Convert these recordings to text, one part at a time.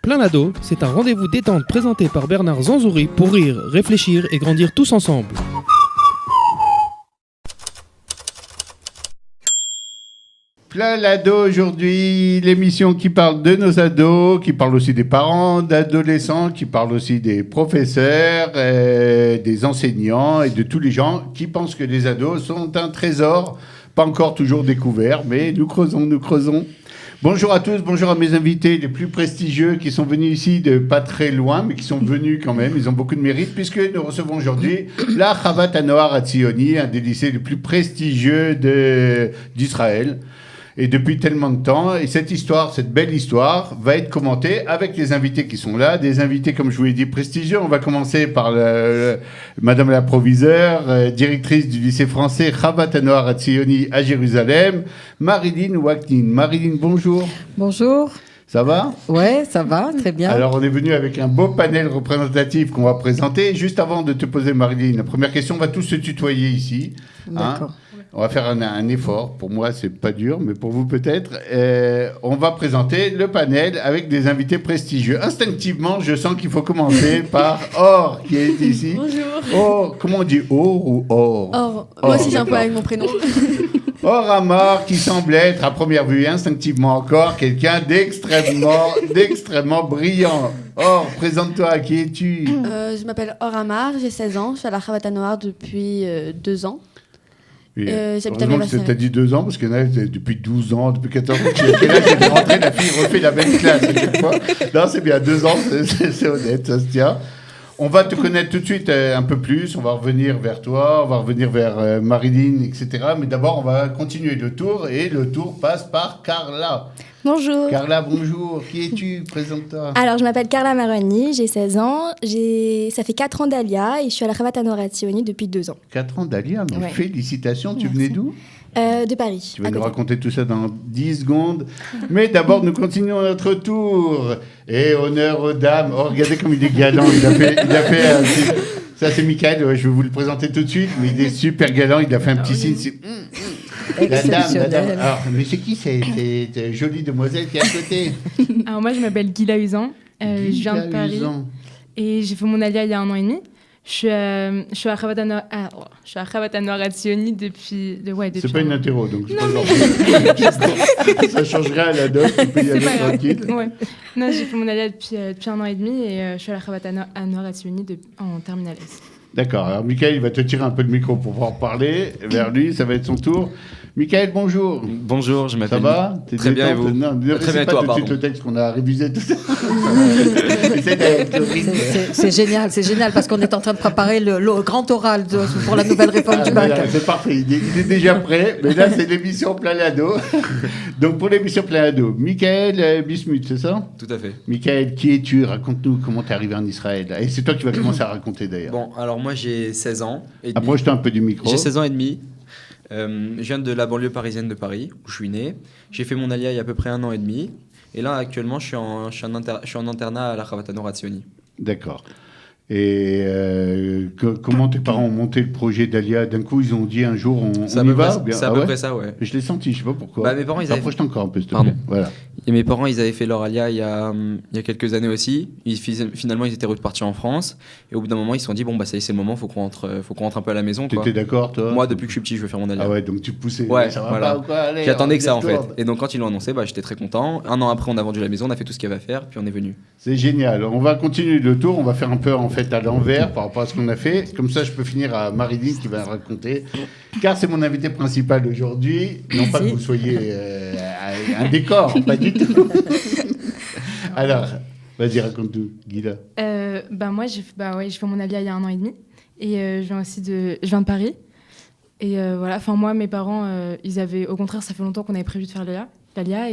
Plein Ado, c'est un rendez-vous détente présenté par Bernard Zanzouri pour rire, réfléchir et grandir tous ensemble. Plein l'ado aujourd'hui, l'émission qui parle de nos ados, qui parle aussi des parents d'adolescents, qui parle aussi des professeurs, des enseignants et de tous les gens qui pensent que les ados sont un trésor, pas encore toujours découvert, mais nous creusons, nous creusons. Bonjour à tous, bonjour à mes invités les plus prestigieux qui sont venus ici de pas très loin, mais qui sont venus quand même, ils ont beaucoup de mérite, puisque nous recevons aujourd'hui la Chavat HaNoar HaTzioni, un des lycées les plus prestigieux d'Israël. Et depuis tellement de temps, et cette histoire, cette belle histoire, va être commentée avec les invités qui sont là, des invités, comme je vous l'ai dit, prestigieux. On va commencer par Madame la proviseure, directrice du lycée français Chavat HaNoar HaTzioni à Jérusalem, Marilyn Waknin. Marilyn, bonjour. Bonjour. Ça va ? Ouais, ça va, très bien. Alors, on est venu avec un beau panel représentatif qu'on va présenter. Juste avant de te poser, Marilyn, la première question, on va tous se tutoyer ici. D'accord. On va faire un effort. Pour moi, c'est pas dur, mais pour vous peut-être. On va présenter le panel avec des invités prestigieux. Instinctivement, je sens qu'il faut commencer par Or, qui est ici. Bonjour. Or, comment on dit Or ou Or ? Or. Moi aussi, j'ai un problème avec mon prénom. Or Amar, qui semble être, à première vue, instinctivement encore, quelqu'un d'extrêmement brillant. Or, présente-toi, qui es-tu ? Je m'appelle Or Amar, j'ai 16 ans, je suis à la Chavat HaNoar depuis 2 ans. J'habite à Heureusement que Meva tu as dit 2 ans, parce qu'il y en a depuis 12 ans, depuis 14 ans. Et là, j'ai rentré, la fille refait la même classe à chaque fois. Non, c'est bien, 2 ans, c'est honnête, ça se tient. On va te connaître tout de suite un peu plus, on va revenir vers toi, on va revenir vers Marilyn, etc. Mais d'abord, on va continuer le tour, et le tour passe par Carla. Bonjour. Carla, bonjour. Qui es-tu ? Présente-toi. Alors, je m'appelle Carla Maroni, j'ai 16 ans. Ça fait 4 ans d'Alia et je suis à la Chavat HaNoar HaTzioni depuis 2 ans. 4 ans d'Alia, mais Ouais. Félicitations. Tu Merci. venais d'où ? De Paris. Tu vas à nous côté. raconter tout ça dans 10 secondes. Mais d'abord, nous continuons notre tour. Et honneur aux dames. Oh, regardez comme il est galant. Il a fait ça, c'est Michael. Ouais, je vais vous le présenter tout de suite. Mais il est super galant. Il a fait un petit signe. C'est... La dame. Alors, mais c'est qui cette jolie demoiselle qui est à côté ? Alors moi, je m'appelle Gila Usan, je viens de Paris et j'ai fait mon alia il y a 1 an et demi. Je suis à Chavat HaNoar HaTzioni depuis... C'est pas une interro, donc c'est pas genre... Ça changerait à la dot, tu peux y aller tranquille. Ouais. Non, j'ai fait mon alia depuis 1 an et demi et je suis à la Chavat HaNoar HaTzioni en terminale S. D'accord, alors Michael, il va te tirer un peu le micro pour pouvoir parler vers lui, ça va être son tour. Michael, bonjour. Bonjour, je m'appelle... Ça va ? Très bien, et vous ? Non, ne Très bien, pas toi, tout de suite pardon. le texte qu'on a révisé tout ça. C'est génial parce qu'on est en train de préparer le grand oral pour la nouvelle réforme du bac. Voilà, c'est parfait, il est déjà prêt, mais là c'est l'émission Plein l'ado. Donc pour l'émission Plein l'ado, Michael Bismuth, c'est ça ? Tout à fait. Michael, qui es-tu ? Raconte-nous comment tu es arrivé en Israël. Et c'est toi qui vas commencer à raconter d'ailleurs. Bon, alors moi j'ai 16 ans et demi. Approche-toi un peu du micro. J'ai 16 ans et demi. Je viens de la banlieue parisienne de Paris, où je suis né. J'ai fait mon alia il y a à peu près 1 an et demi. Et là, actuellement, je suis en internat à la Chavat HaNoar HaTzioni. D'accord. Et comment tes parents ont monté le projet d'Alia ? D'un coup, ils ont dit un jour, on y va ? C'est à peu près ça, ouais. Je l'ai senti, je sais pas pourquoi. Bah, mes parents, ils avaient... Approche-toi encore un peu, s'il te Pardon. plaît. Voilà. Et mes parents, ils avaient fait leur alia il y a quelques années aussi. Finalement, ils étaient repartis en France. Et au bout d'un moment, ils se sont dit, bon, bah ça y est, c'est le moment, faut qu'on rentre un peu à la maison. Tu étais d'accord, toi ? Moi, depuis que je suis petit, je veux faire mon alia. Ah ouais, donc tu poussais. Ouais, ça va voilà. pas ou quoi ? Allez, J'attendais que ça en fait. retourne. Et donc quand ils l'ont annoncé, bah, j'étais très content. 1 an après, on a vendu la maison, on a fait tout ce qu'il y avait à faire, puis on est venu. C'est génial. On va continuer le tour. On va faire un peu en fait à l'envers par rapport à ce qu'on a fait. Comme ça, je peux finir à Marilyn qui va raconter. Car c'est mon invité principal aujourd'hui. Non pas que vous soyez un décor, pas du tout. Alors, vas-y, raconte-nous, Gila. Moi, j'ai fait mon alia il y a 1 an et demi et je viens de Paris. Et voilà, enfin moi, mes parents, ils avaient, au contraire, ça fait longtemps qu'on avait prévu de faire l'alia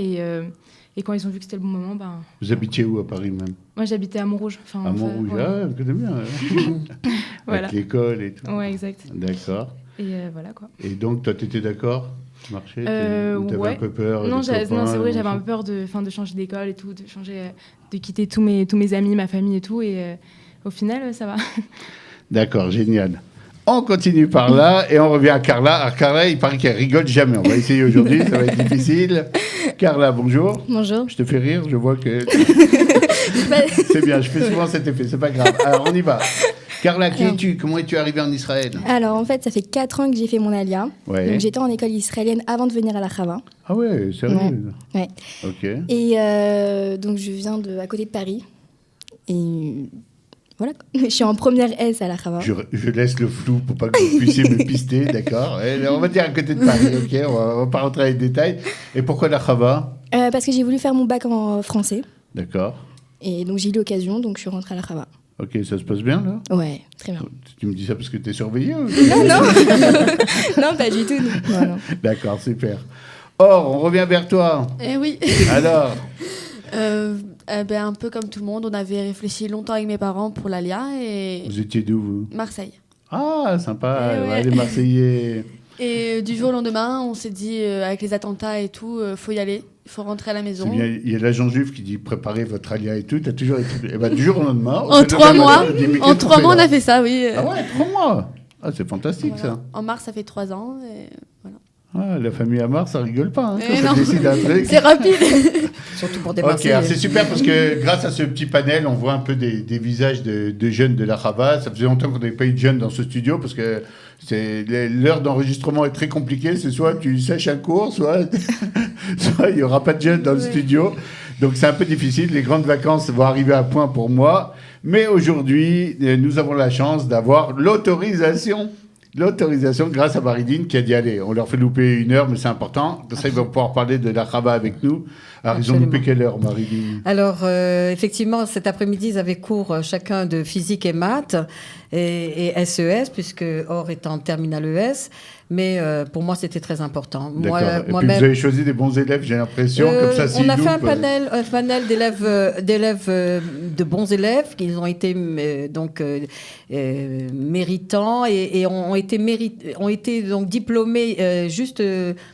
et quand ils ont vu que c'était le bon moment, ben... Vous habitiez où à Paris même ? Moi, j'habitais à Montrouge. À Montrouge, ouais. ah, je connais bien. Voilà. Avec l'école et tout. Ouais, exact. D'accord. Et voilà, quoi. Et donc, toi, tu étais d'accord ? Tu marchais ? Ou t'avais Ouais. un peu peur ? Non, des c'est copains, vrai, des j'avais un machins peu peur de changer d'école et tout, de quitter tous mes amis, ma famille et tout. Et au final, ça va. D'accord, génial. On continue par là et on revient à Carla. Alors Carla, il paraît qu'elle rigole jamais. On va essayer aujourd'hui, ça va être difficile. Carla, bonjour. Bonjour. Je te fais rire, je vois que... C'est bien, je fais souvent cet effet, c'est pas grave. Alors on y va. Carla, qui es-tu? Comment es-tu arrivée en Israël? Alors en fait, ça fait 4 ans que j'ai fait mon alia. Ouais. Donc j'étais en école israélienne avant de venir à la Chava. Ah ouais, sérieux? Ouais. Ok. Et donc je viens à côté de Paris. Et voilà, je suis en première S à la Chava. Je laisse le flou pour pas que vous puissiez me pister, d'accord? On va dire à côté de Paris, ok? On va pas rentrer dans les détails. Et pourquoi la Chava? Parce que j'ai voulu faire mon bac en français. D'accord. Et donc j'ai eu l'occasion, donc je suis rentrée à la Chava. Ok, ça se passe bien là? Ouais, très bien. Tu me dis ça parce que tu es surveillée? Non. Non, pas du tout. Non. D'accord, super. Or, on revient vers toi. Eh oui. Alors, Un peu comme tout le monde, on avait réfléchi longtemps avec mes parents pour l'ALIA et vous étiez d'où vous? Marseille. Ah, sympa, Eh ouais. les Marseillais. Et du jour au lendemain, on s'est dit, avec les attentats et tout, faut y aller, il faut rentrer à la C'est maison. bien, il y a l'agent juif qui dit préparez votre alia et tout. T'as toujours été. Et ben, du jour au lendemain. En 3 mois, on a fait ça, oui. Ah ouais, 3 mois. Ah, c'est fantastique Voilà. ça. En mars, ça fait 3 ans. Et voilà. Ah, la famille Amar, ça rigole pas hein, Eh quand ça non. décide un truc. C'est rapide. Surtout pour des Ok, Marseillais. alors c'est super parce que grâce à ce petit panel, on voit un peu des visages de jeunes de la Chava. Ça faisait longtemps qu'on n'avait pas eu de jeunes dans ce studio parce que l'heure d'enregistrement est très compliquée. C'est soit tu sèches un cours, soit il n'y aura pas de jeunes dans le studio. Donc c'est un peu difficile. Les grandes vacances vont arriver à point pour moi. Mais aujourd'hui, nous avons la chance d'avoir l'autorisation grâce à Maridine qui a dit allez, on leur fait louper 1 heure, mais c'est important. Comme ça, ils vont pouvoir parler de la Chava avec nous. Alors, ils ont loupé quelle heure, Maridine? Alors, effectivement, cet après-midi, ils avaient cours chacun de physique et maths et SES, puisque Or est en terminale ES. Mais pour moi, c'était très important. D'accord. Et puis, Moi-même, vous avez choisi des bons élèves, j'ai l'impression. Comme ça, on a s'ils fait un loupent, panel d'élèves, de bons élèves qui ont été méritants et ont été donc diplômés juste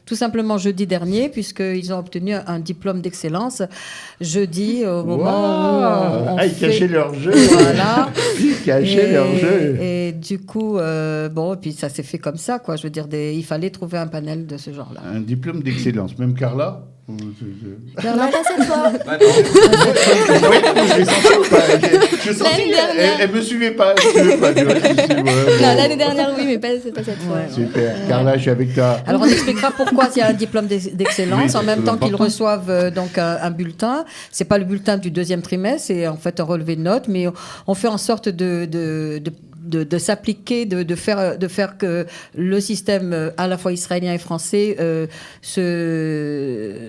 tout simplement jeudi dernier, puisqu'ils ont obtenu un diplôme d'excellence jeudi au moment où on ils cachaient leur jeu. Voilà. Ils cachaient leur jeu. Et du coup, et puis ça s'est fait comme ça, quoi. Je veux dire, il fallait trouver un panel de ce genre-là. Un diplôme d'excellence. Même Carla? Non, pas cette fois. Je l'ai senti ou pas? Je sentis, L'année dernière. elle me suivait pas. Non, l'année dernière, oui, mais pas cette fois. Ouais. Super. Carla, je suis avec toi. Alors, on expliquera pourquoi il y a un diplôme d'excellence Oui, en même c'est temps qu'ils important. reçoivent donc un bulletin. C'est pas le bulletin du 2e trimestre, c'est en fait un relevé de notes, mais on fait en sorte de s'appliquer, de faire que le système à la fois israélien et français se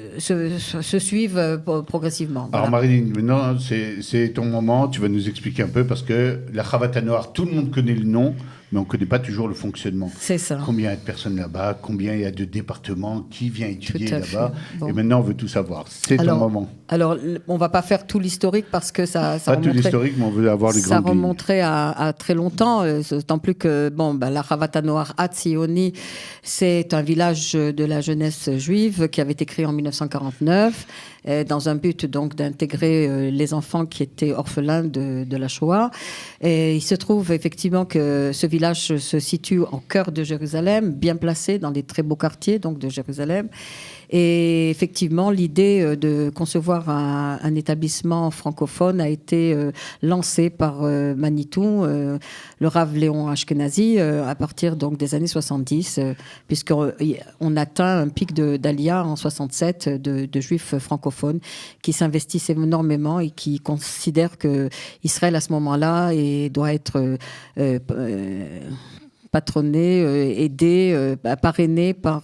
suivent progressivement. Alors, Voilà. Marilyn, maintenant, c'est ton moment. Tu vas nous expliquer un peu parce que la Chavata Noire, tout le monde connaît le nom, mais on ne connaît pas toujours le fonctionnement. C'est ça. Combien il y a de personnes là-bas? Combien il y a de départements? Qui vient étudier Tout à là-bas? fait. Bon. Et maintenant, on veut tout savoir. C'est ton moment. Alors, on va pas faire tout l'historique parce que ça Pas tout l'historique, mais on veut avoir les ça grandes lignes. remonterait à très longtemps, d'autant plus que la Chavata Noire Hatzioni, c'est un village de la jeunesse juive qui avait été créé en 1949 dans un but donc d'intégrer les enfants qui étaient orphelins de la Shoah. Et il se trouve effectivement que ce village se situe au cœur de Jérusalem, bien placé dans des très beaux quartiers donc de Jérusalem. Et effectivement, l'idée de concevoir un établissement francophone a été lancée par Manitou, le Rav Léon Ashkenazi, à partir donc des années 70, puisqu'on atteint un pic d'Aliyah en 67 de juifs francophones qui s'investissent énormément et qui considèrent que Israël à ce moment-là doit être patronné, aidé, parrainé par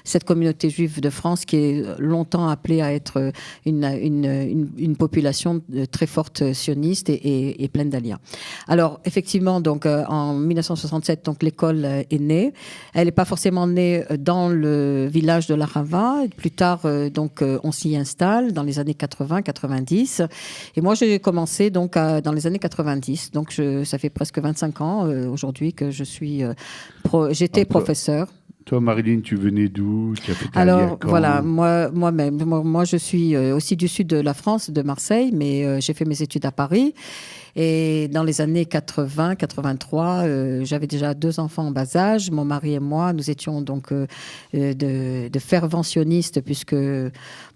cette communauté juive de France qui est longtemps appelée à être une population très forte sioniste et pleine d'Aliyah. Alors effectivement, donc en 1967, donc l'école est née. Elle n'est pas forcément née dans le village de la Rava. Plus tard, donc on s'y installe dans les années 80-90. Et moi, j'ai commencé donc dans les années 90. Donc ça fait presque 25 ans aujourd'hui que je suis j'étais professeur. Toi, Marilyn, tu venais d'où? Tu as fait ta Alors, Aliyah quand? voilà, moi, je suis aussi du sud de la France, de Marseille, mais j'ai fait mes études à Paris. Et dans les années 80, 83, j'avais déjà 2 enfants en bas âge. Mon mari et moi, nous étions donc de ferventionnistes, puisque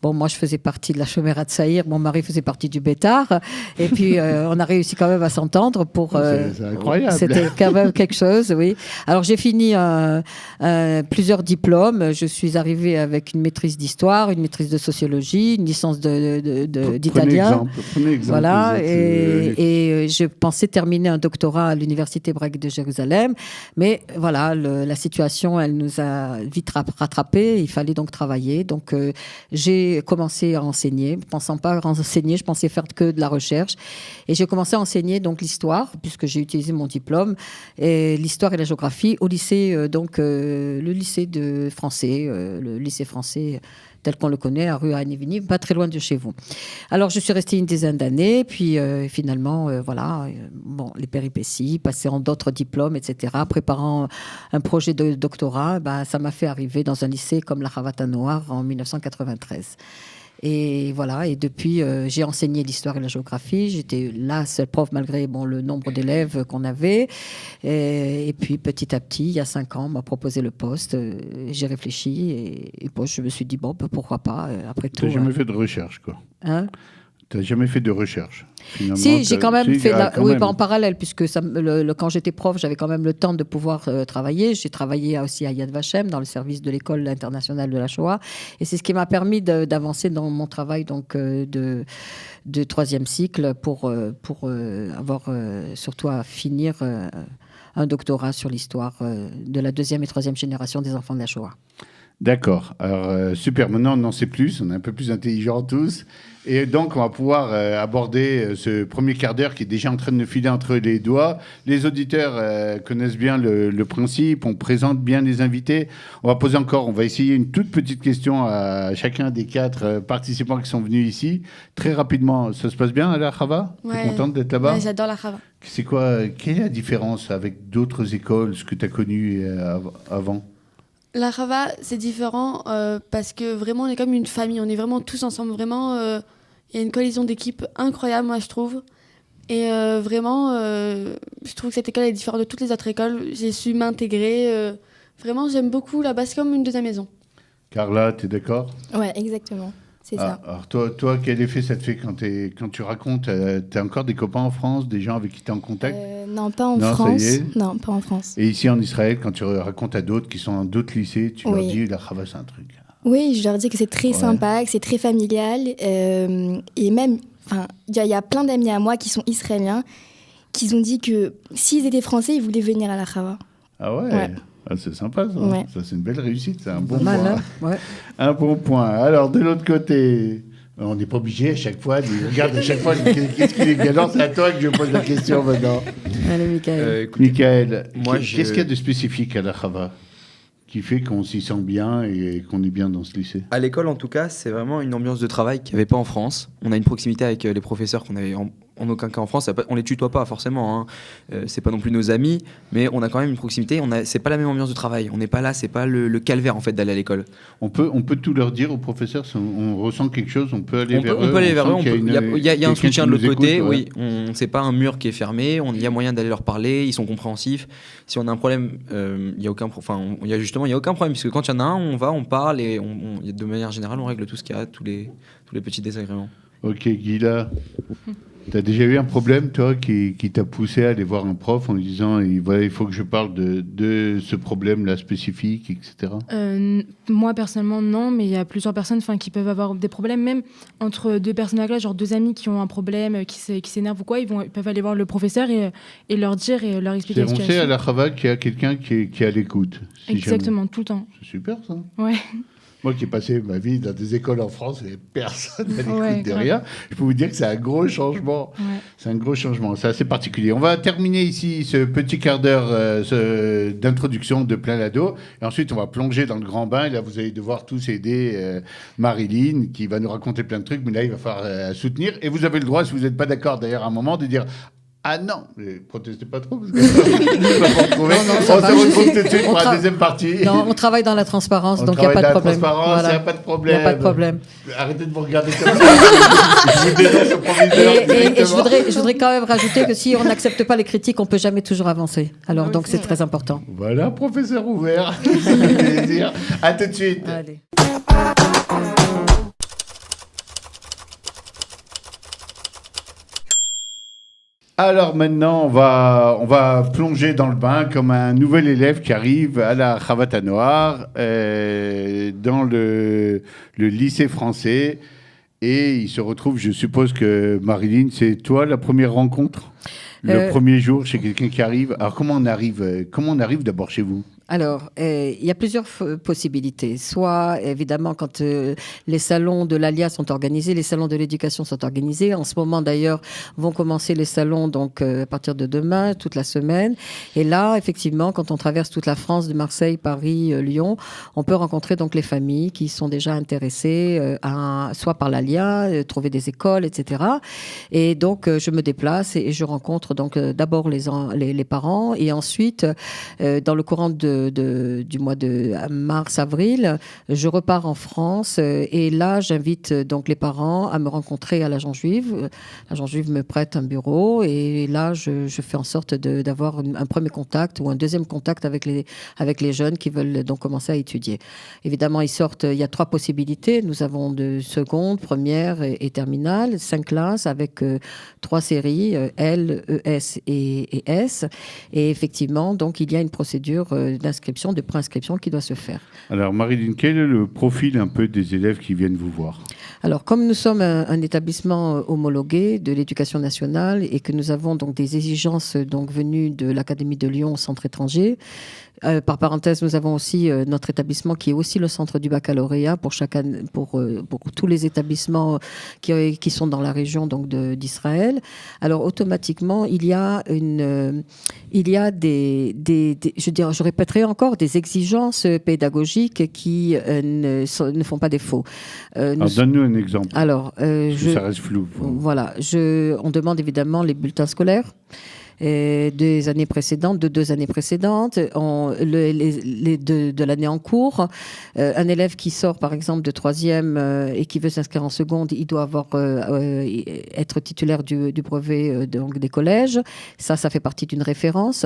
moi, je faisais partie de la Chomera de Saïr, mon mari faisait partie du Bétard. Et puis, on a réussi quand même à s'entendre pour... c'est incroyable. C'était quand même quelque chose, oui. Alors, j'ai fini plusieurs diplômes. Je suis arrivée avec une maîtrise d'histoire, une maîtrise de sociologie, une licence d'italien. Prenez exemple. Voilà, et je pensais terminer un doctorat à l'Université hébraïque de Jérusalem, mais voilà, la situation, elle nous a vite rattrapés, il fallait donc travailler, donc j'ai commencé à enseigner, pensant pas enseigner, je pensais faire que de la recherche, et j'ai commencé à enseigner donc l'histoire, puisque j'ai utilisé mon diplôme, et l'histoire et la géographie au lycée, le lycée de français, le lycée français tel qu'on le connaît, à rue Anivini, pas très loin de chez vous. Alors, je suis restée une dizaine d'années, puis finalement, les péripéties, passer en d'autres diplômes, etc., préparant un projet de doctorat, ça m'a fait arriver dans un lycée comme la Havata Noar en 1993. Et voilà, et depuis, j'ai enseigné l'histoire et la géographie. J'étais la seule prof, malgré le nombre d'élèves qu'on avait. Et puis, petit à petit, il y a 5 ans, on m'a proposé le poste. J'ai réfléchi et je me suis dit, pourquoi pas, après tout. Tu n'as jamais fait de recherche, quoi. Hein ? Tu n'as jamais fait de recherche, finalement. Si, j'ai quand même fait... même. En parallèle, puisque quand j'étais prof, j'avais quand même le temps de pouvoir travailler. J'ai travaillé aussi à Yad Vashem, dans le service de l'école internationale de la Shoah. Et c'est ce qui m'a permis d'avancer dans mon travail donc, de 3e cycle pour avoir surtout à finir un doctorat sur l'histoire de la 2e et 3e génération des enfants de la Shoah. D'accord. Alors, super. Maintenant, on en sait plus. On est un peu plus intelligents tous. Et donc, on va pouvoir aborder ce premier quart d'heure qui est déjà en train de nous filer entre les doigts. Les auditeurs connaissent bien le principe. On présente bien les invités. On va essayer une toute petite question à chacun des 4 participants qui sont venus ici. Très rapidement, ça se passe bien à la Chava ? Ouais. Tu es contente d'être là-bas ? Ouais, j'adore la Chava. C'est quoi ? Quelle est la différence avec d'autres écoles, ce que tu as connu avant ? La Chava, c'est différent parce que vraiment, on est comme une famille. On est vraiment tous ensemble. Vraiment, il y a une cohésion d'équipe incroyable, moi, je trouve. Et vraiment, je trouve que cette école est différente de toutes les autres écoles. J'ai su m'intégrer. Vraiment, j'aime beaucoup là-bas. C'est comme une deuxième maison. Carla, tu es d'accord ? Ouais, exactement. C'est ça. Alors toi, quel effet ça te fait quand tu racontes tu as encore des copains en France, des gens avec qui tu es en contact ? Non, pas en Non, France. ça y est. Non, pas en France. Et ici en Israël, quand tu racontes à d'autres qui sont dans d'autres lycées, tu leur dis la Chava, c'est un truc. Oui, je leur dis que c'est très sympa, que c'est très familial. Et même, il y a plein d'amis à moi qui sont israéliens qui ont dit que s'ils étaient français, ils voulaient venir à la Chava. Ah ouais. Ah, c'est sympa, ça. Ouais. Ça, c'est une belle réussite, c'est un bon Mal, point. hein ? Ouais. Un bon point. Alors, de l'autre côté, on n'est pas obligé à chaque fois. Regarde, à chaque fois, qu'est-ce qu'il est galant ? C'est à toi que je pose la question maintenant. Allez, Michael. Michael, moi, qu'est-ce qu'il y a de spécifique à la Chava qui fait qu'on s'y sent bien et qu'on est bien dans ce lycée ? À l'école, en tout cas, c'est vraiment une ambiance de travail qu'il n'y avait pas en France. On a une proximité avec les professeurs qu'on avait en aucun cas en France. On les tutoie pas forcément, hein. C'est pas non plus nos amis, mais on a quand même une proximité. C'est pas la même ambiance de travail. On n'est pas là, c'est pas le calvaire en fait d'aller à l'école. On peut tout leur dire aux professeurs si on ressent quelque chose, on peut aller vers eux. On peut aller vers eux. Il y a un soutien de l'autre côté. Écoute, oui, c'est pas un mur qui est fermé. Il y a moyen d'aller leur parler. Ils sont compréhensifs. Si on a un problème, il y a aucun problème puisque quand il y en a un, on parle et de manière générale, on règle tout ce qu'il y a, tous les petits désagréments. Ok, Guilla. T'as déjà eu un problème, toi, qui t'a poussé à aller voir un prof en lui disant il faut que je parle de ce problème-là spécifique, etc. Moi, personnellement, non, mais il y a plusieurs personnes qui peuvent avoir des problèmes, même entre 2 personnes à classe, genre 2 amis qui ont un problème, qui s'énervent ou quoi, ils peuvent aller voir le professeur et leur dire et leur expliquer la situation. On sait à la Chava qu'il y a quelqu'un qui est à l'écoute. Exactement, tout le temps. C'est super, ça. Ouais. Moi qui ai passé ma vie dans des écoles en France, il n'y avait personne à l'écoute de grave. rien. Je peux vous dire que c'est un gros changement. Ouais. C'est un gros changement. C'est assez particulier. On va terminer ici ce petit quart d'heure d'introduction de Plein Lado. Et ensuite, on va plonger dans le grand bain. Et là, vous allez devoir tous aider Marilyn qui va nous raconter plein de trucs. Mais là, il va falloir soutenir. Et vous avez le droit, si vous n'êtes pas d'accord d'ailleurs à un moment, de dire... Ah non, mais protestez pas trop, parce que on se retrouve tout de suite pour la deuxième partie. Non, on travaille dans la transparence, donc il n'y a pas de problème. Il n'y a pas de problème. Il n'y a pas de problème. Arrêtez de vous regarder comme ça. Je vous dénonce au proviseur. Et je voudrais quand même rajouter que si on n'accepte pas les critiques, on peut jamais toujours avancer. Alors donc c'est très important. Voilà, professeur ouvert. Ça fait plaisir. À tout de suite. Allez. Alors maintenant, on va plonger dans le bain comme un nouvel élève qui arrive à la Chavata Noar dans le lycée français. Et il se retrouve, je suppose que Marilyn, c'est toi la première rencontre? Le premier jour chez quelqu'un qui arrive. Alors comment on arrive d'abord chez vous? Alors, il y a plusieurs possibilités. Soit, évidemment, quand les salons de l'ALIA sont organisés, les salons de l'éducation sont organisés. En ce moment, d'ailleurs, vont commencer les salons donc à partir de demain, toute la semaine. Et là, effectivement, quand on traverse toute la France, de Marseille, Paris, Lyon, on peut rencontrer donc les familles qui sont déjà intéressées soit par l'ALIA, trouver des écoles, etc. Et donc, je me déplace et je rencontre donc d'abord les parents et ensuite, dans le courant du mois de mars-avril, je repars en France et là, j'invite donc les parents à me rencontrer à l'agence juive. L'agence juive me prête un bureau et là, je fais en sorte d'avoir un premier contact ou un deuxième contact avec les jeunes qui veulent donc commencer à étudier. Évidemment, il y a 3 possibilités. Nous avons de seconde, première et terminale, 5 classes avec 3 séries, L, ES et S. Et effectivement, donc, il y a une procédure d'inscription, de préinscription qui doit se faire. Alors, Marilyn, quel est le profil un peu des élèves qui viennent vous voir? Alors, comme nous sommes un établissement homologué de l'éducation nationale et que nous avons donc des exigences donc venues de l'Académie de Lyon au centre étranger, par parenthèse, nous avons aussi notre établissement qui est aussi le centre du baccalauréat pour tous les établissements qui sont dans la région donc d'Israël. Alors automatiquement, il y a je répéterai encore, des exigences pédagogiques qui ne font pas défaut. Alors donne-nous un exemple. Alors, ça reste flou. Voilà, on demande évidemment les bulletins scolaires. De 2 années précédentes, de l'année en cours. Un élève qui sort, par exemple, de 3e et qui veut s'inscrire en seconde, il doit être titulaire du brevet donc des collèges. Ça fait partie d'une référence.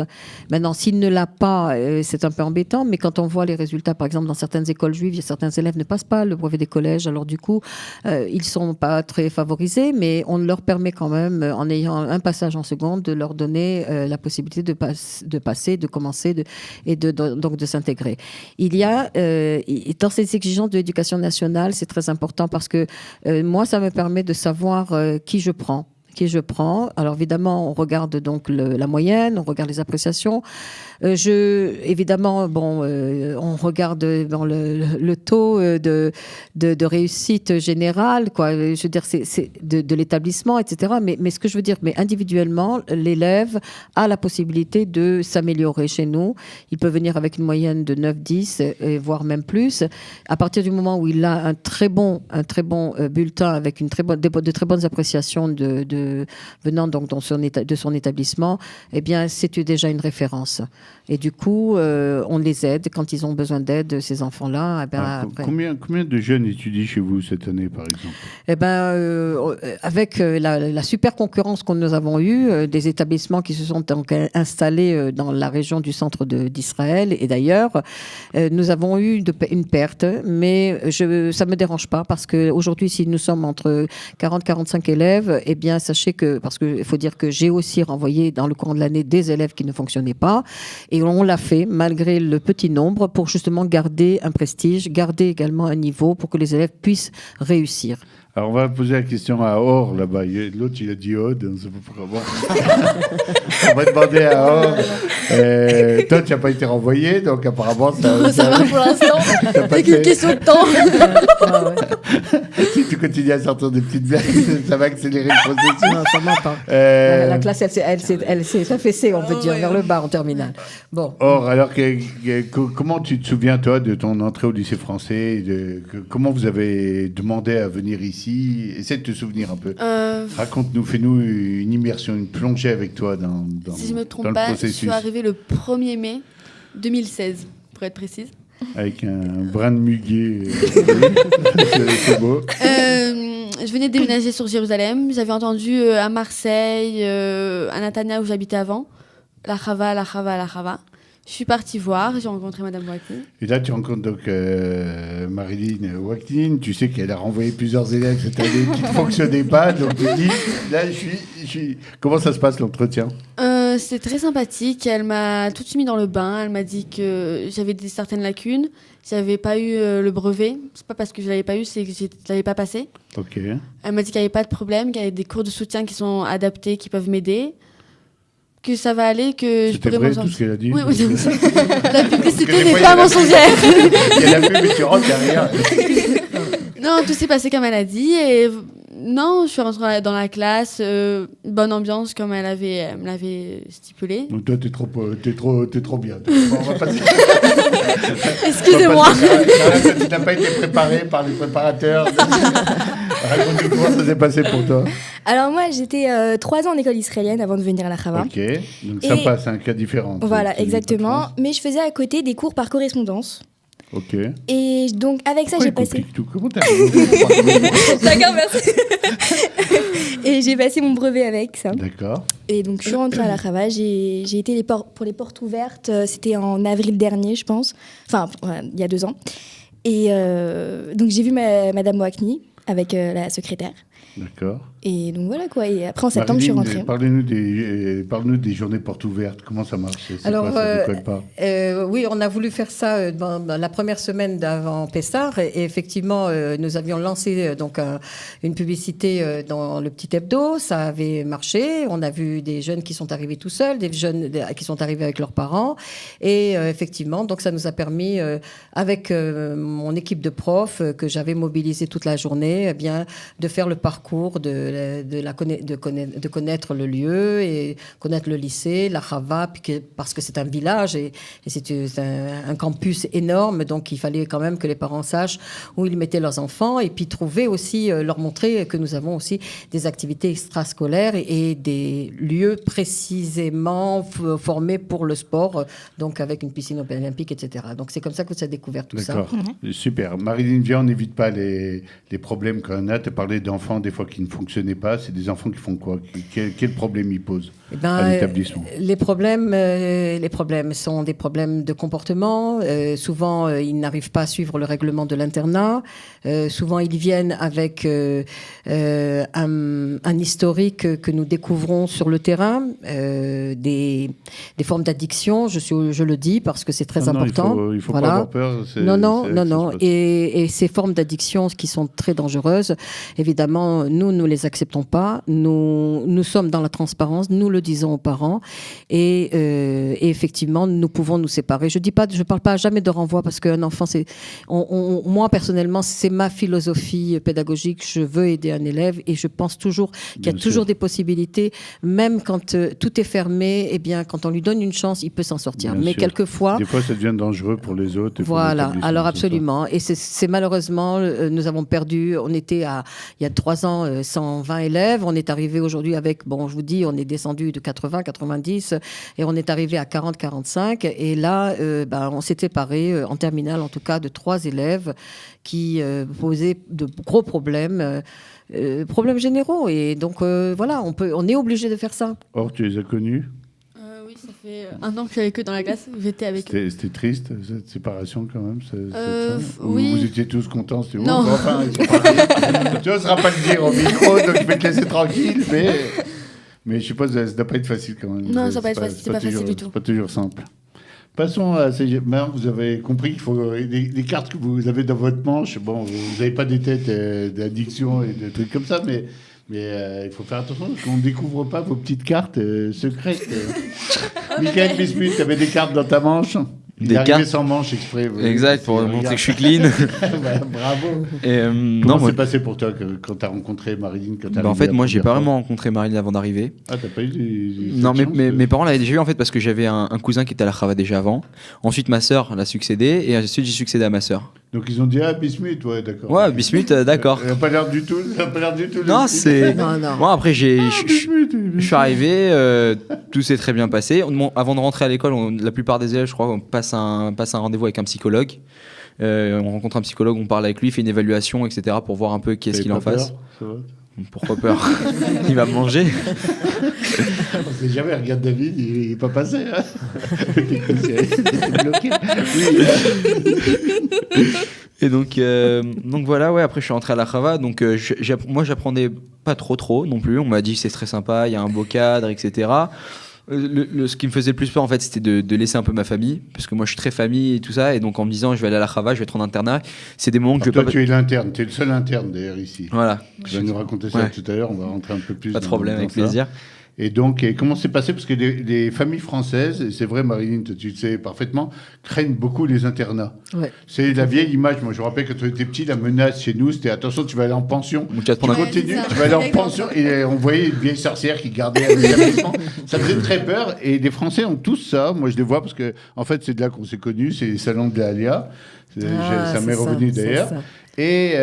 Maintenant, s'il ne l'a pas, c'est un peu embêtant, mais quand on voit les résultats, par exemple, dans certaines écoles juives, certains élèves ne passent pas le brevet des collèges. Alors, du coup, ils ne sont pas très favorisés, mais on leur permet quand même, en ayant un passage en seconde, de leur donner la possibilité de passer, de commencer donc de s'intégrer. Il y a, dans ces exigences de l'éducation nationale, c'est très important parce que moi, ça me permet de savoir qui je prends. Alors évidemment, on regarde donc la moyenne, on regarde les appréciations. Évidemment, on regarde dans le taux de réussite générale, quoi. Je veux dire, c'est de l'établissement, etc. Mais ce que je veux dire, mais individuellement, l'élève a la possibilité de s'améliorer chez nous. Il peut venir avec une moyenne de 9, 10, voire même plus. À partir du moment où il a un très bon bulletin avec de très bonnes appréciations venant donc de son établissement, eh bien, c'est déjà une référence. Et du coup, on les aide quand ils ont besoin d'aide, ces enfants-là. Eh ben, combien de jeunes étudient chez vous cette année, par exemple? Eh ben, avec la super concurrence que nous avons eue, des établissements qui se sont donc installés dans la région du centre d'Israël et d'ailleurs, nous avons eu une perte, mais ça ne me dérange pas parce qu'aujourd'hui, si nous sommes entre 40-45 élèves, eh bien, sachez parce qu'il faut dire que j'ai aussi renvoyé dans le courant de l'année des élèves qui ne fonctionnaient pas. Et on l'a fait malgré le petit nombre pour justement garder un prestige, garder également un niveau pour que les élèves puissent réussir. Alors, on va poser la question à Or, là-bas. L'autre, il a dit Aude, on ne sait pas comment. On va demander à Or. Toi, tu n'as pas été renvoyé, donc apparemment... Ça va pour l'instant. C'est qu'une question de temps. Si tu continues à sortir des petites blagues, ça va accélérer le processus. Non, ça ne pas. La classe, elle s'est affaissée, on peut dire, vers le bas en terminale. Bon. Or, alors, comment tu te souviens, toi, de ton entrée au lycée français? Comment vous avez demandé à venir ici? Essaie de te souvenir un peu. Raconte-nous, fais-nous une immersion, une plongée avec toi dans si je ne me trompe le pas, processus. je suis arrivée le 1er mai 2016, pour être précise. Avec un brin de muguet. C'est beau. je venais de déménager sur Jérusalem. J'avais entendu à Marseille, à Netanya où j'habitais avant, la Chava. Je suis partie voir, j'ai rencontré Madame Waknin. Et là, tu rencontres donc Marilyn Waknin. Tu sais qu'elle a renvoyé plusieurs élèves cette année qui ne fonctionnaient pas. Donc tu dis, là, je suis... Comment ça se passe l'entretien? C'était très sympathique. Elle m'a tout de suite mis dans le bain. Elle m'a dit que j'avais certaines lacunes. J'avais pas eu le brevet. C'est pas parce que je l'avais pas eu, c'est que je l'avais pas passé. Ok. Elle m'a dit qu'il n'y avait pas de problème, qu'il y avait des cours de soutien qui sont adaptés, qui peuvent m'aider. Que ça va aller, que je pourrais vrai, m'en sortir. tout ce qu'elle a dit? Oui, la publicité Parce que des n'est fois, pas il y a la mensongère. Il y a la pub et tu rentres derrière. Non, tout s'est passé comme elle a dit. Et non, je suis rentrée dans la classe, bonne ambiance comme elle me l'avait stipulé. Donc toi, t'es trop bien. On va passer... Excusez-moi. Tu n'as pas été préparé par les préparateurs. Raconte-nous comment ça s'est passé pour toi. Alors moi, j'étais 3 ans en école israélienne avant de venir à la Chava. Ok, donc ça passe, c'est un cas différent. Voilà, exactement. Mais je faisais à côté des cours par correspondance. Ok. Et donc avec ça, j'ai passé... Tout. Comment t'as D'accord, merci. Et j'ai passé mon brevet avec ça. D'accord. Et donc je suis rentrée à la Chava. J'ai été pour les portes ouvertes. C'était en avril dernier, je pense. Enfin, il y a 2 ans. Et donc j'ai vu Madame Waknin avec la secrétaire. D'accord. Et donc voilà quoi. Et après en septembre, je suis rentrée. Parlez-nous des journées portes ouvertes. Comment ça marche? Alors, ça décolle pas? oui, on a voulu faire ça dans la première semaine d'avant Pessar. Et effectivement, nous avions lancé donc une publicité dans le petit hebdo. Ça avait marché. On a vu des jeunes qui sont arrivés tout seuls, des jeunes qui sont arrivés avec leurs parents. Et effectivement, donc ça nous a permis, avec mon équipe de profs que j'avais mobilisée toute la journée, eh bien, de faire le parcours de connaître le lieu et connaître le lycée, la Chava, parce que c'est un village et c'est un campus énorme, donc il fallait quand même que les parents sachent où ils mettaient leurs enfants et puis trouver aussi, leur montrer que nous avons aussi des activités extrascolaires et des lieux précisément formés pour le sport, donc avec une piscine olympique, etc. Donc c'est comme ça que ça a découvert tout ça. D'accord, super. Marilyn, viens, on n'évite pas les problèmes qu'on a. Tu as parlé d'enfants des fois qui ne fonctionnaient pas. C'est des enfants qui font quoi? Quel problème ils posent à l'établissement? Les problèmes sont des problèmes de comportement. Souvent, ils n'arrivent pas à suivre le règlement de l'internat. Souvent, ils viennent avec un historique que nous découvrons sur le terrain, des formes d'addiction. Je le dis parce que c'est très important. Il faut voilà. pas avoir peur. Non. Et ces formes d'addiction qui sont très dangereuses, évidemment, nous ne les acceptons pas. Nous sommes dans la transparence, nous le disons aux parents et effectivement, nous pouvons nous séparer. Je parle pas jamais de renvoi parce qu'un enfant, moi personnellement, c'est ma philosophie pédagogique. Je veux aider un élève et je pense toujours qu'il y a toujours des possibilités, même quand tout est fermé. Eh bien, quand on lui donne une chance, il peut s'en sortir. Bien Mais sûr. quelquefois, des fois, ça devient dangereux pour les autres. Voilà, alors absolument. Et c'est malheureusement, nous avons perdu, on était il y a 3 ans, 120 élèves. On est arrivé aujourd'hui avec, je vous dis, on est descendu de 80, 90 et on est arrivé à 40, 45. Et là, on s'est séparés, en terminale en tout cas, de 3 élèves qui posaient de gros problèmes. Problèmes généraux. Et donc, voilà, on est obligé de faire ça. Or, tu les as connus? Oui, ça fait 1 an que je suis avec eux dans la classe. J'étais avec eux. C'était triste, cette séparation, quand même? Oui. Vous étiez tous contents? C'était Non. ouf, enfin, ils sont partis. Tu n'oseras pas le dire au micro, donc je vais te laisser tranquille, mais je suppose que ça ne doit pas être facile, quand même. Non, ça va être facile, c'est pas facile du tout. C'est pas toujours simple. Passons à maintenant, vous avez compris qu'il faut les cartes que vous avez dans votre manche. Bon, vous n'avez pas des têtes d'addiction et de trucs comme ça, mais il faut faire attention qu'on ne découvre pas vos petites cartes secrètes. Michael Bismuth, tu avais des cartes dans ta manche? Il est arrivé sans manche exprès. Exact, pour montrer que je suis clean. Bravo. Et, Comment c'est passé pour toi quand tu as rencontré Marilyn? En fait, moi, j'ai pas vraiment rencontré Marilyn avant d'arriver. Ah, t'as pas eu Non, mais mes parents l'avaient déjà eu en fait parce que j'avais un cousin qui était à la Chava déjà avant. Ensuite, ma sœur l'a succédé et ensuite j'ai succédé à ma sœur. Donc ils ont dit Bismuth, ouais, d'accord. Ouais, Bismuth, d'accord. Ça n'a pas l'air du tout. Non, c'est. Non. Bon, après, je suis arrivé, tout s'est très bien passé. Avant de rentrer à l'école, la plupart des élèves, je crois, on passe un rendez-vous avec un psychologue. On rencontre un psychologue, on parle avec lui, fait une évaluation, etc. pour voir un peu qu'est-ce qu'il en face. Pourquoi peur? Il va me manger. On sait jamais, regarde David, il n'est pas passé. Hein. T'es bloqué. Et donc voilà, ouais, après je suis rentré à la Chava, donc moi j'apprenais pas trop non plus, on m'a dit c'est très sympa, il y a un beau cadre, etc. Ce qui me faisait le plus peur en fait c'était de laisser un peu ma famille, parce que moi je suis très famille et tout ça, et donc en me disant je vais aller à la Chava, je vais être en internat, c'est des moments que je vais toi, pas... tu es l'interne, tu es le seul interne d'ailleurs ici. Voilà. Tu vas nous raconter ça tout à l'heure, on va rentrer un peu plus Pas de problème, avec plaisir. Et donc, comment c'est passé? Parce que les familles françaises, et c'est vrai, Marilyn, tu le sais parfaitement, craignent beaucoup les internats. Ouais. C'est la vieille image. Moi, je me rappelle quand tu étais petit, la menace chez nous, c'était attention, tu vas aller en pension. Tu vas te prendre Tu continues, tu vas aller en pension. Et on voyait une vieille sorcière qui gardait l'établissement. Ça faisait très peur. Et les Français ont tous ça. Moi, je les vois parce que, en fait, c'est de là qu'on s'est connus. C'est les salons de la Alia. Ça m'est revenu d'ailleurs. Et.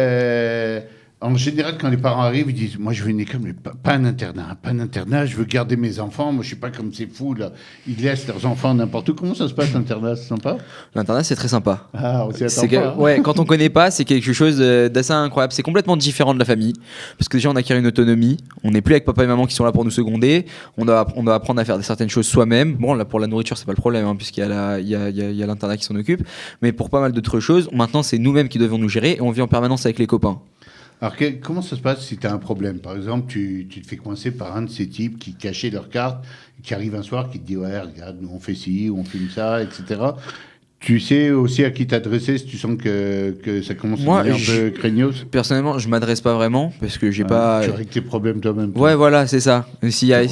En général, quand les parents arrivent, ils disent « Moi, je veux une école, mais pas un internat, je veux garder mes enfants. Moi, je suis pas comme ces fous, là. Ils laissent leurs enfants n'importe où. » Comment ça se passe, l'internat? C'est sympa? L'internat, c'est très sympa. Ah, on s'y attend pas. Ouais, quand on connaît pas, c'est quelque chose d'assez incroyable. C'est complètement différent de la famille. Parce que déjà, on acquiert une autonomie. On n'est plus avec papa et maman qui sont là pour nous seconder. On doit apprendre à faire certaines choses soi-même. Bon, là, pour la nourriture, c'est pas le problème, hein, puisqu'il y a l'internat qui s'en occupe. Mais pour pas mal d'autres choses, maintenant, c'est nous-mêmes qui devons nous gérer et on vit en permanence avec les copains. Alors, comment ça se passe si tu as un problème? Par exemple, tu te fais coincer par un de ces types qui cachaient leurs cartes, qui arrive un soir, qui te dit « Ouais, regarde, nous on fait ci, ou on filme ça, etc. » Tu sais aussi à qui t'adresser si tu sens que ça commence à devenir un peu craignos? Personnellement, je m'adresse pas vraiment parce que j'ai pas. Tu règles tes problèmes toi-même. Ouais, voilà, c'est ça. S'il y a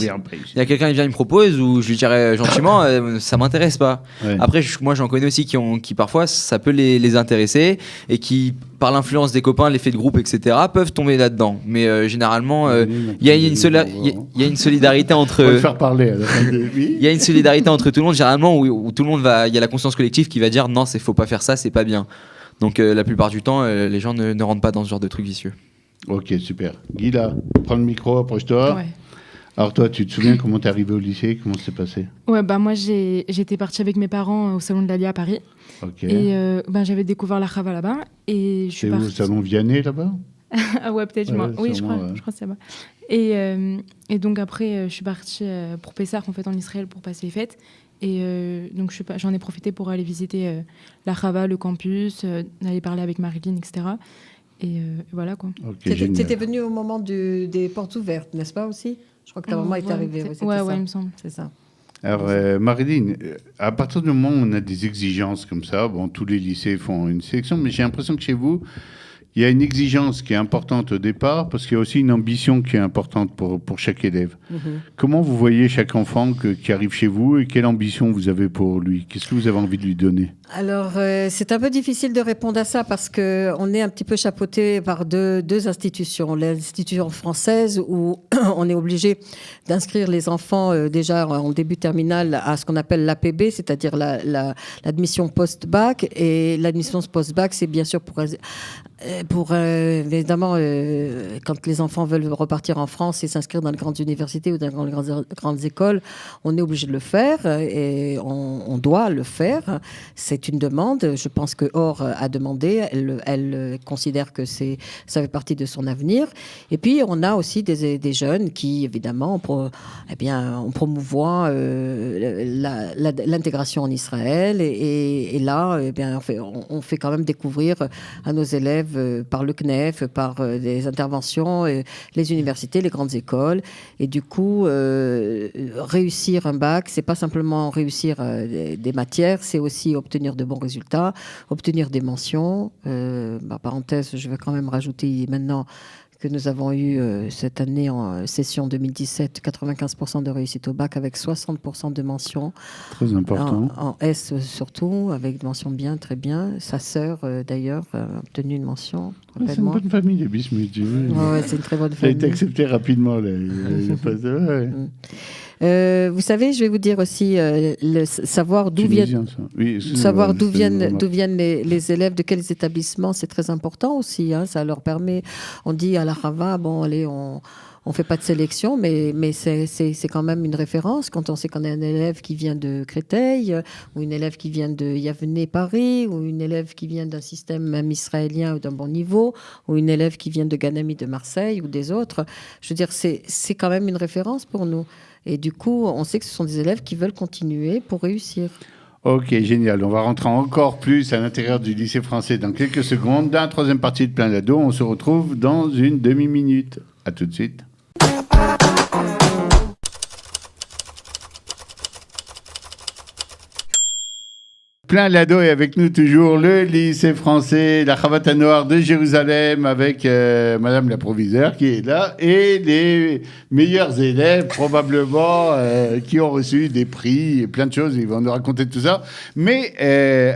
quelqu'un qui vient, il me propose, ou je lui dirais gentiment, ça m'intéresse pas. Ouais. Après, moi, j'en connais aussi qui parfois, ça peut les intéresser et qui, par l'influence des copains, l'effet de groupe, etc., peuvent tomber là-dedans. Mais généralement, il y a une solidarité entre. On va le faire parler. Il y a une solidarité entre tout le monde, généralement, où tout le monde va. Il y a la conscience collective qui va dire non, faut pas faire ça, c'est pas bien. Donc la plupart du temps, les gens ne rentrent pas dans ce genre de trucs vicieux. Ok, super. Guy, là, prends le micro, approche-toi. Ouais. Alors toi, tu te souviens comment t'es arrivé au lycée? Comment ça s'est passé? Ouais, bah moi j'étais partie avec mes parents au salon de l'Alia à Paris. Ok. Et j'avais découvert la Chava là-bas et je suis partie. C'est où, au salon Vianney là-bas? Ah ouais, peut-être. Oui, je crois que c'est là-bas. Et donc après, je suis partie pour Pessah en fait en Israël pour passer les fêtes. Et donc j'en ai profité pour aller visiter la Chava, le campus, aller parler avec Marilyn, etc. Et voilà quoi. Okay, t'étais venue au moment des portes ouvertes, n'est-ce pas aussi? Je crois que ta maman est arrivée. Ouais, il me semble. C'est ça. Alors, Marilyn, à partir du moment où on a des exigences comme ça, bon, tous les lycées font une sélection, mais j'ai l'impression que chez vous, il y a une exigence qui est importante au départ, parce qu'il y a aussi une ambition qui est importante pour chaque élève. Mm-hmm. Comment vous voyez chaque enfant qui arrive chez vous et quelle ambition vous avez pour lui? Qu'est-ce que vous avez envie de lui donner? Alors, c'est un peu difficile de répondre à ça parce qu'on est un petit peu chapeauté par deux institutions. L'institution française où on est obligé d'inscrire les enfants déjà en début terminale à ce qu'on appelle l'APB, c'est-à-dire l'admission post-bac. Et l'admission post-bac, c'est bien sûr évidemment, quand les enfants veulent repartir en France et s'inscrire dans les grandes universités ou dans les grandes écoles, on est obligé de le faire et on doit le faire. C'est une demande. Je pense que Or a demandé. Elle considère que ça fait partie de son avenir. Et puis, on a aussi des jeunes qui, évidemment, on promouvoit l'intégration en Israël. Et là, on fait quand même découvrir à nos élèves par le CNEF, par des interventions, les universités, les grandes écoles. Et du coup, réussir un bac, c'est pas simplement réussir des matières, c'est aussi obtenir de bons résultats, obtenir des mentions. Parenthèse, je vais quand même rajouter maintenant que nous avons eu cette année en session 2017, 95% de réussite au bac avec 60% de mentions. Très important. En S surtout, avec des mentions bien, très bien. Sa sœur, d'ailleurs, a obtenu une mention. C'est une bonne famille, les Bismuth. Ouais, c'est une très bonne famille. Ça a été accepté rapidement. Vous savez, je vais vous dire aussi, savoir d'où viennent les élèves, de quels établissements, c'est très important aussi. Hein, ça leur permet, on dit à la Chava, bon, allez, on fait pas de sélection, mais c'est quand même une référence quand on sait qu'on a un élève qui vient de Créteil, ou une élève qui vient de Yavne Paris, ou une élève qui vient d'un système même israélien ou d'un bon niveau, ou une élève qui vient de Ganami de Marseille ou des autres. Je veux dire, c'est quand même une référence pour nous. Et du coup, on sait que ce sont des élèves qui veulent continuer pour réussir. Ok, génial. On va rentrer encore plus à l'intérieur du lycée français dans quelques secondes. Dans la troisième partie de Plein d'Ados, on se retrouve dans une demi-minute. À tout de suite. Plein d'Ados et avec nous toujours le lycée français, la Chavata Noire de Jérusalem avec Madame la proviseure qui est là et les meilleurs élèves probablement qui ont reçu des prix et plein de choses. Ils vont nous raconter tout ça. Mais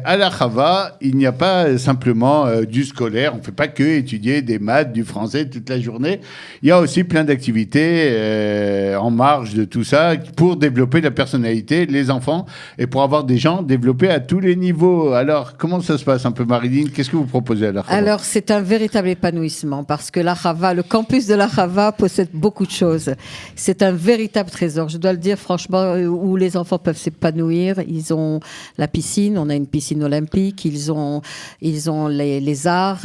à la Chava, il n'y a pas simplement du scolaire. On ne fait pas que étudier des maths, du français toute la journée. Il y a aussi plein d'activités en marge de tout ça pour développer la personnalité, les enfants et pour avoir des gens développés à tous les niveaux. Alors, comment ça se passe un peu, Marilyn? Qu'est-ce que vous proposez à la Chava? Alors, c'est un véritable épanouissement parce que la Chava, le campus de la Chava possède beaucoup de choses. C'est un véritable trésor, je dois le dire franchement, où les enfants peuvent s'épanouir. Ils ont la piscine, on a une piscine olympique, ils ont les arts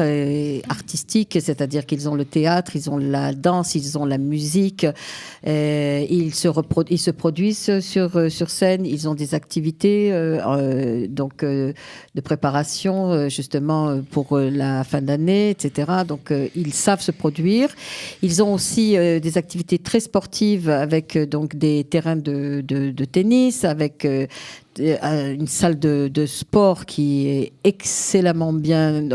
artistiques, c'est-à-dire qu'ils ont le théâtre, ils ont la danse, ils ont la musique, ils se produisent sur scène, ils ont des activités de préparation justement pour la fin d'année, etc. Donc ils savent se produire. Ils ont aussi des activités très sportives avec donc des terrains de tennis, avec une salle de sport qui est excellemment bien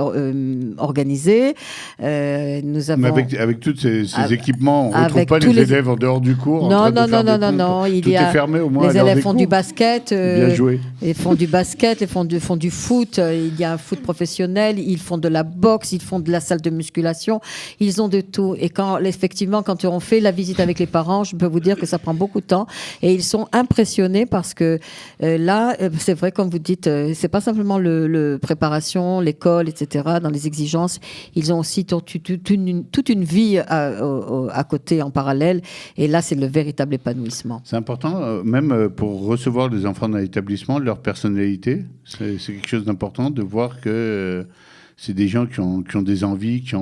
organisée. Nous avons avec tous ces équipements, on ne retrouve pas les élèves en dehors du cours. Non. Tout est fermé au moins. Les élèves font du basket. Bien joué. Ils font du basket, ils font du foot. Il y a un foot professionnel. Ils font de la boxe. Ils font de la salle de musculation. Ils ont de tout. Et effectivement, quand on fait la visite avec les parents, je peux vous dire que ça prend beaucoup de temps. Et ils sont impressionnés parce que là, c'est vrai, comme vous dites, c'est pas simplement le préparation, l'école, etc. Dans les exigences, ils ont aussi toute une vie à côté, en parallèle. Et là, c'est le véritable épanouissement. C'est important, même pour recevoir les enfants dans l'établissement, leur personnalité. C'est quelque chose d'important de voir que c'est des gens qui ont des envies, qui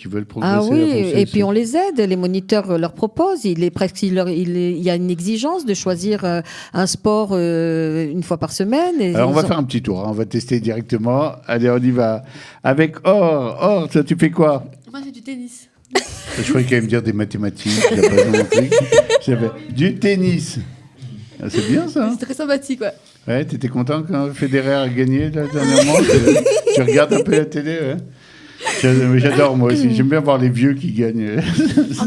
veulent progresser. Ah oui, et puis on les aide. Les moniteurs leur proposent. Il y a une exigence de choisir un sport une fois par semaine. Et alors on va faire un petit tour. On va tester directement. Allez, on y va. Avec Or. Or, toi, tu fais quoi? Moi, c'est du tennis. Je croyais qu'elle allait me dire des mathématiques. J'avais du tennis. Ah, c'est bien ça. C'est très sympathique, ouais. Ouais, t'étais content quand Federer a gagné là, dernièrement? Tu regardes un peu la télé, ouais. J'adore moi aussi. J'aime bien voir les vieux qui gagnent.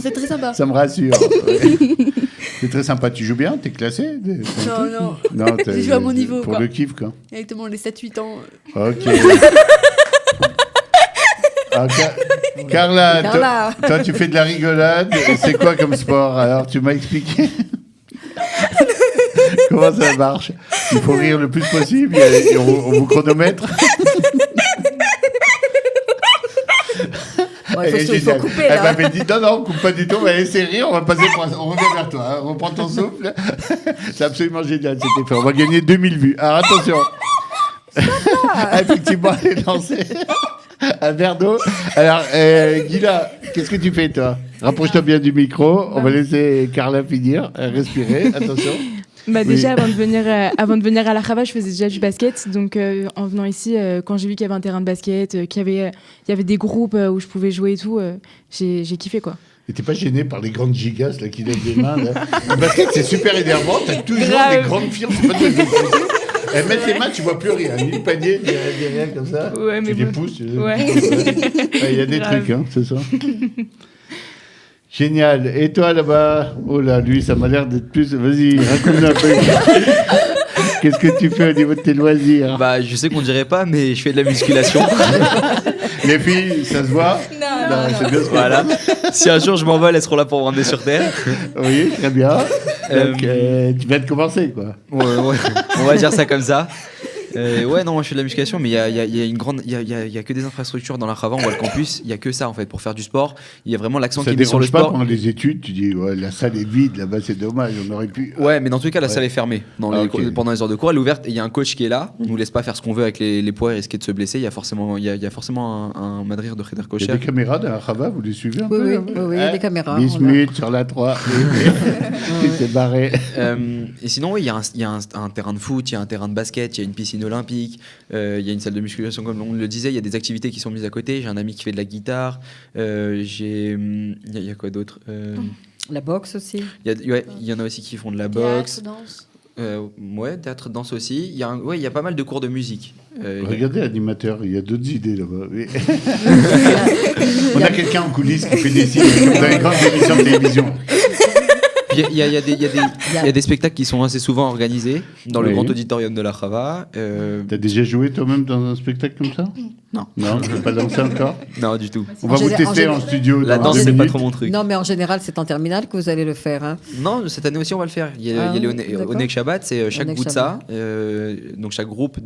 C'est très sympa. Ça me rassure. Ouais. C'est très sympa. Tu joues bien? T'es classé? Non. Non, j'ai joué à mon niveau. Pour quoi. le kiff, quoi. Exactement, les 7-8 ans. Ok. Carla. Toi, tu fais de la rigolade. C'est quoi comme sport? Alors, tu m'as expliqué. Comment ça marche? Il faut rire le plus possible et on vous chronomètre. Bon, il faut couper, là. Elle m'avait dit non, on coupe pas du tout, on va laisser rire, on revient vers toi, hein. Reprends ton souffle. C'est absolument génial, c'était fait. On va gagner 2000 vues. Alors attention. Effectivement, elle est lancée. Un verre d'eau. Alors, Guilla, qu'est-ce que tu fais, toi? Rapproche-toi bien du micro. On va laisser Carla finir, respirer. Attention. Déjà, avant de venir à la Chava, je faisais déjà du basket. Donc, en venant ici, quand j'ai vu qu'il y avait un terrain de basket, qu'il y avait des groupes où je pouvais jouer et tout, j'ai kiffé, quoi. Et t'es pas gêné par les grandes gigas là, qui lèvent les mains là? Le basket, c'est super énervant. T'as toujours des grandes filles. C'est pas de elles mettent les mains, tu vois plus rien. Ni le panier, ni rien comme ça. Ouais, mais tu les pousses. Ouais. Il y a des trucs, hein, c'est ça. Génial. Et toi là-bas? Oh là, lui, ça m'a l'air d'être plus. Vas-y, raconte-nous un peu. Qu'est-ce que tu fais au niveau de tes loisirs? Je sais qu'on dirait pas, mais je fais de la musculation. Les filles, ça se voit? Non, c'est bien ce voilà. Si un jour je m'envole, elles seront là pour me ramener sur Terre. Oui, très bien. Donc, tu viens de commencer, quoi. Ouais. On va dire ça comme ça. Ouais, non, moi je fais de la musculation, mais il y a une grande, il y a que des infrastructures dans la Rava, on voit le campus, il y a que ça en fait pour faire du sport. Il y a vraiment l'accent qui Ça est mis sur le dérange pas sport. pendant les études, tu dis ouais, la salle est vide, là-bas c'est dommage, on aurait pu. Ouais, mais dans tous les cas, la Ouais. salle est fermée. Ok. Pendant les heures de cours, elle est ouverte et il y a un coach qui est là. On nous laisse pas faire ce qu'on veut avec les poids et risquer de se blesser. Il y a forcément un madrir de Kheder Il y Kocher. a des caméras dans la Rava, vous les suivez un Oui, peu oui, là oui, oui, il y a des caméras. Bismuth sur la 3. Il s'est barré. Et sinon, oui, il y a un terrain de foot, il y a un terrain de basket, il y a une piscine olympique, il y a une salle de musculation, comme on le disait, il y a des activités qui sont mises à côté. J'ai un ami qui fait de la guitare. Il y a quoi d'autre La boxe aussi. Ouais, il y en a aussi qui font de la Théâtre, boxe. danse. Ouais, théâtre, danse aussi. Il y a pas mal de cours de musique. Regardez l'animateur, il y a d'autres idées là-bas. Oui. On a quelqu'un en coulisses qui fait des signes comme dans les grandes émissions de télévision. Il y a des spectacles qui sont assez souvent organisés dans le Oui. grand auditorium de la Chava. T'as déjà joué toi-même dans un spectacle comme ça? Non. Non, tu peux pas danser encore? Non, du tout. On va vous tester en studio. La dans danse, 2 c'est pas minutes. trop mon truc. Non, mais en général, c'est en terminale que vous allez le faire. Hein. Non, cette année aussi, on va le faire. Il y a Ah, les d'accord. Onek Shabbat, c'est chaque Onek Boutsa, donc chaque groupe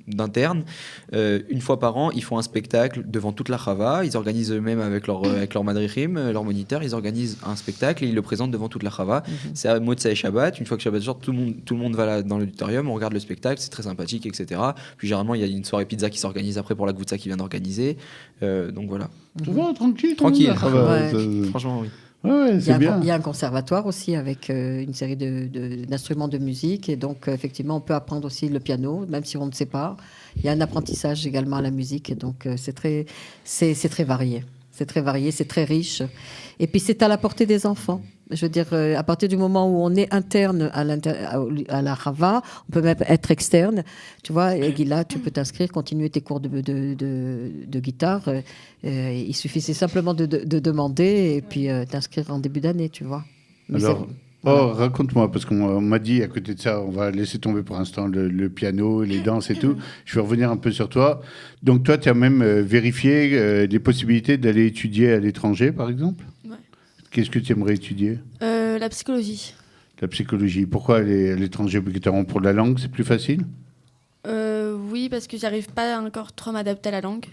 d'internes, une fois par an, ils font un spectacle devant toute la Chava. Ils organisent eux-mêmes avec leur madrichim, leur moniteur, ils organisent un spectacle et ils le présentent devant toute la Chava. C'est à Motzai et Shabbat. Une fois que Shabbat sort, tout le monde va là dans l'auditorium, on regarde le spectacle, c'est très sympathique, etc. Puis généralement, il y a une soirée pizza qui s'organise après pour la Goutsa qui vient d'organiser. Donc voilà. Ça va, tranquille. Tranquille. Ça va, Ouais. Franchement, oui. Ouais, Il y, c'est bien. il y a un conservatoire aussi avec une série d'instruments de musique. Et donc, effectivement, on peut apprendre aussi le piano, même si on ne sait pas. Il y a un apprentissage également à la musique. Et donc, c'est très varié. C'est très varié, c'est très riche. Et puis, c'est à la portée des enfants. Je veux dire, à partir du moment où on est interne à la Rava, on peut même être externe. Tu vois, et Gila, tu peux t'inscrire, continuer tes cours de guitare. Il suffisait simplement de demander et puis t'inscrire en début d'année, tu vois. Mais Alors, raconte-moi, parce qu'on m'a dit à côté de ça, on va laisser tomber pour l'instant le piano, les danses et tout. Je vais revenir un peu sur toi. Donc toi, tu as même vérifié les possibilités d'aller étudier à l'étranger, par exemple? Ouais. Qu'est-ce que tu aimerais étudier? La psychologie. La psychologie. Pourquoi aller à l'étranger obligatoirement pour la langue? C'est plus facile? Oui, parce que j'arrive pas encore trop à m'adapter à la langue.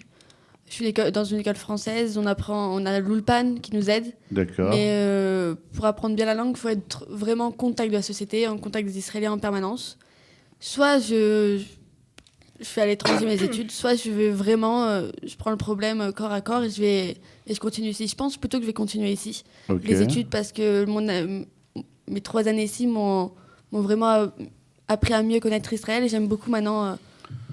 Je suis dans une école française, on a l'Ulpan qui nous aide. D'accord. Mais pour apprendre bien la langue, il faut être vraiment en contact de la société, en contact des Israéliens en permanence. Soit je fais à l'étranger mes études, soit je vais vraiment, je prends le problème corps à corps et je continue ici. Je pense plutôt que je vais continuer ici, Ok. les études, parce que mes 3 années ici m'ont vraiment appris à mieux connaître Israël et j'aime beaucoup maintenant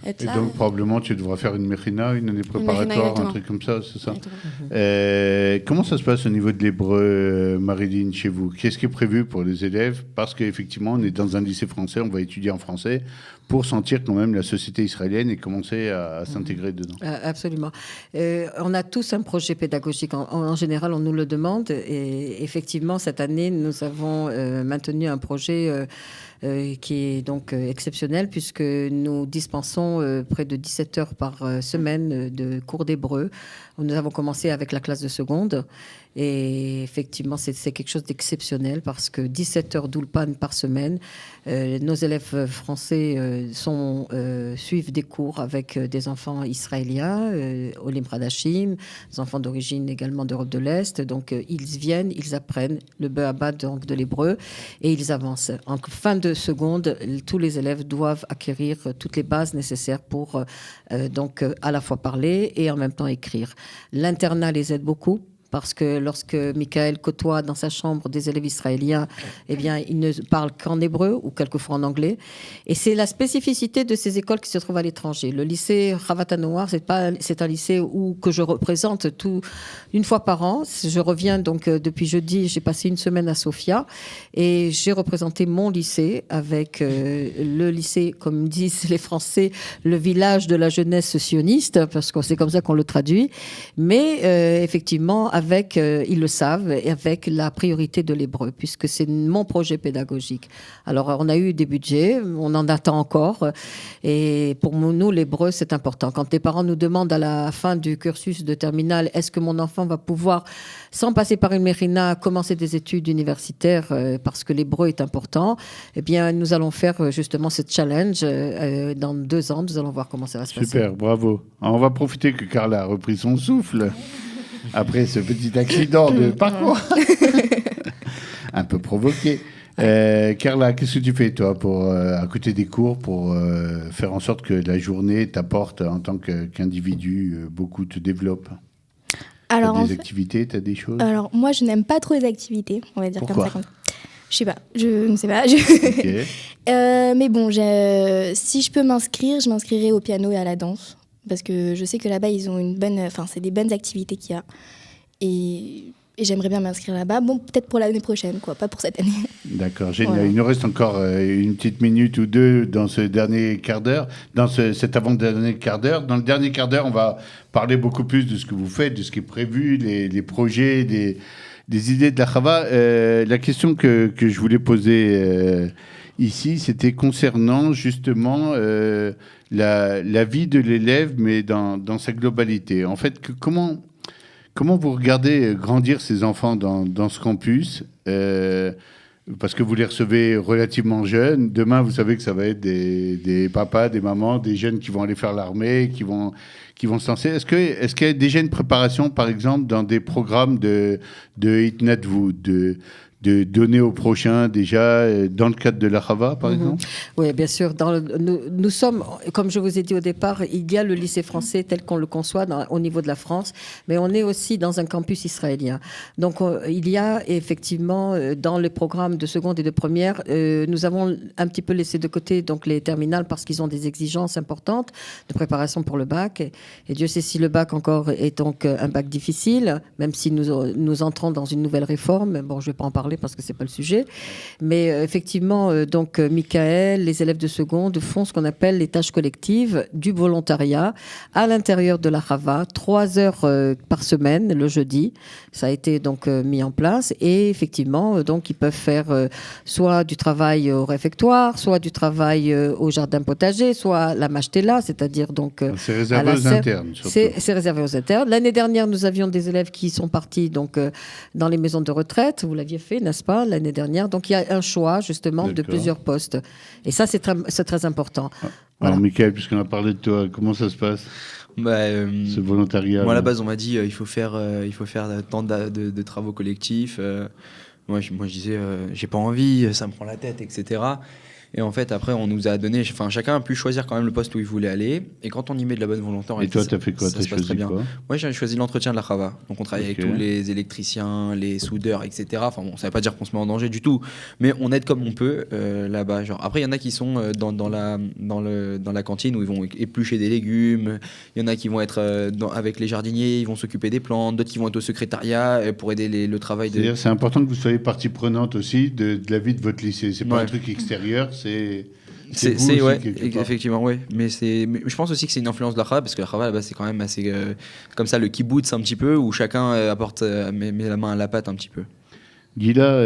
être Et là. donc, probablement, tu devras faire une mérina, une année préparatoire, un exactement. truc comme ça, c'est ça? Exactement. Comment ça se passe au niveau de l'hébreu, Marilyn, chez vous? Qu'est-ce qui est prévu pour les élèves? Parce qu'effectivement, on est dans un lycée français, on va étudier en français pour sentir quand même la société israélienne et commencer à s'intégrer dedans. Absolument. On a tous un projet pédagogique. En général, on nous le demande. Et effectivement, cette année, nous avons maintenu un projet qui est donc exceptionnel puisque nous dispensons près de 17 heures par semaine de cours d'hébreu. Nous avons commencé avec la classe de seconde et effectivement c'est quelque chose d'exceptionnel parce que 17 heures d'Ulpan par semaine, nos élèves français suivent des cours avec des enfants israéliens, Olim Pradashim, des enfants d'origine également d'Europe de l'Est. Donc ils viennent, ils apprennent le Be'abad donc de l'hébreu et ils avancent. En fin de seconde, tous les élèves doivent acquérir toutes les bases nécessaires pour donc à la fois parler et en même temps écrire. L'internat les aide beaucoup. Parce que lorsque Michael côtoie dans sa chambre des élèves israéliens, eh bien, il ne parle qu'en hébreu ou quelquefois en anglais. Et c'est la spécificité de ces écoles qui se trouvent à l'étranger. Le lycée Chavat HaNoar, c'est un lycée que je représente une fois par an. Je reviens donc depuis jeudi, j'ai passé une semaine à Sofia et j'ai représenté mon lycée avec le lycée, comme disent les Français, le village de la jeunesse sioniste, parce que c'est comme ça qu'on le traduit. Mais effectivement, avec, ils le savent, et avec la priorité de l'hébreu, puisque c'est mon projet pédagogique. Alors, on a eu des budgets, on en attend encore, et pour nous, l'hébreu, c'est important. Quand les parents nous demandent à la fin du cursus de terminale, est-ce que mon enfant va pouvoir, sans passer par une mérina, commencer des études universitaires, parce que l'hébreu est important, eh bien, nous allons faire justement ce challenge dans 2 ans. Nous allons voir comment ça va se passer. Super, bravo. On va profiter que Carla a repris son souffle après ce petit accident de parcours. Un peu provoqué. Carla, qu'est-ce que tu fais, toi, à côté des cours, pour faire en sorte que la journée t'apporte, en tant qu'individu, beaucoup te développe? Alors, T'as des activités, t'as des choses? alors, moi, je n'aime pas trop les activités, on va dire. Pourquoi? comme ça. Je sais pas, je ne sais pas. Ok. Mais bon, si je peux m'inscrire, je m'inscrirai au piano et à la danse. Parce que je sais que là-bas, ils ont c'est des bonnes activités qu'il y a. Et j'aimerais bien m'inscrire là-bas. Bon, peut-être pour l'année prochaine, quoi, pas pour cette année. D'accord, génial. Voilà. Il nous reste encore une petite minute ou deux dans ce dernier quart d'heure, dans cet avant-dernier quart d'heure. Dans le dernier quart d'heure, on va parler beaucoup plus de ce que vous faites, de ce qui est prévu, les projets, des idées de la Chava. La question que je voulais poser ici, c'était concernant justement la vie de l'élève, mais dans sa globalité. En fait, comment vous regardez grandir ces enfants dans ce campus, parce que vous les recevez relativement jeunes. Demain, vous savez que ça va être des papas, des mamans, des jeunes qui vont aller faire l'armée, qui vont se lancer. Est-ce qu'il y a déjà une préparation, par exemple, dans des programmes de Hitnadvut, de donner au prochain déjà, dans le cadre de la Chava, par exemple? Oui, bien sûr. Nous sommes, comme je vous ai dit au départ, il y a le lycée français tel qu'on le conçoit au niveau de la France, mais on est aussi dans un campus israélien. Donc, il y a effectivement, dans les programmes de seconde et de première, nous avons un petit peu laissé de côté donc, les terminales parce qu'ils ont des exigences importantes de préparation pour le bac. Et Dieu sait si le bac encore est donc un bac difficile, même si nous entrons dans une nouvelle réforme. Bon, je ne vais pas en parler parce que c'est pas le sujet, mais effectivement, donc Michael, les élèves de seconde font ce qu'on appelle les tâches collectives du volontariat à l'intérieur de la Chava, 3 heures par semaine le jeudi. Ça a été donc mis en place et effectivement, donc ils peuvent faire soit du travail au réfectoire, soit du travail au jardin potager, soit la mashtela, c'est-à-dire donc c'est réservé aux internes. C'est réservé aux internes. L'année dernière, nous avions des élèves qui sont partis donc dans les maisons de retraite. Vous l'aviez fait, n'est-ce pas, l'année dernière. Donc, il y a un choix, justement, de plusieurs postes. Et ça, c'est très important. Alors, Michael, puisqu'on a parlé de toi, comment ça se passe, ce volontariat? Moi, à la base, on m'a dit il faut faire tant de travaux collectifs. Moi, je disais, j'ai pas envie, ça me prend la tête, etc. Et en fait, après, on nous a donné... Enfin, chacun a pu choisir quand même le poste où il voulait aller. Et quand on y met de la bonne volonté... Et toi, t'as fait quoi? Ça se passe très bien. Moi, j'ai choisi l'entretien de la Chava. Donc, on travaille avec tous les électriciens, les soudeurs, etc. Enfin, bon, ça ne veut pas dire qu'on se met en danger du tout. Mais on aide comme on peut là-bas. Genre. Après, il y en a qui sont dans la cantine où ils vont éplucher des légumes. Il y en a qui vont être avec les jardiniers, ils vont s'occuper des plantes. D'autres qui vont être au secrétariat pour aider le travail. C'est-à-dire, c'est important que vous soyez partie prenante aussi de la vie de votre lycée. C'est pas un truc extérieur, c'est ouais, effectivement, ouais. Mais je pense aussi que c'est une influence de la Chava, parce que la Chava, là-bas, c'est quand même assez comme ça, le kibbutz un petit peu, où chacun met la main à la pâte un petit peu. Guida,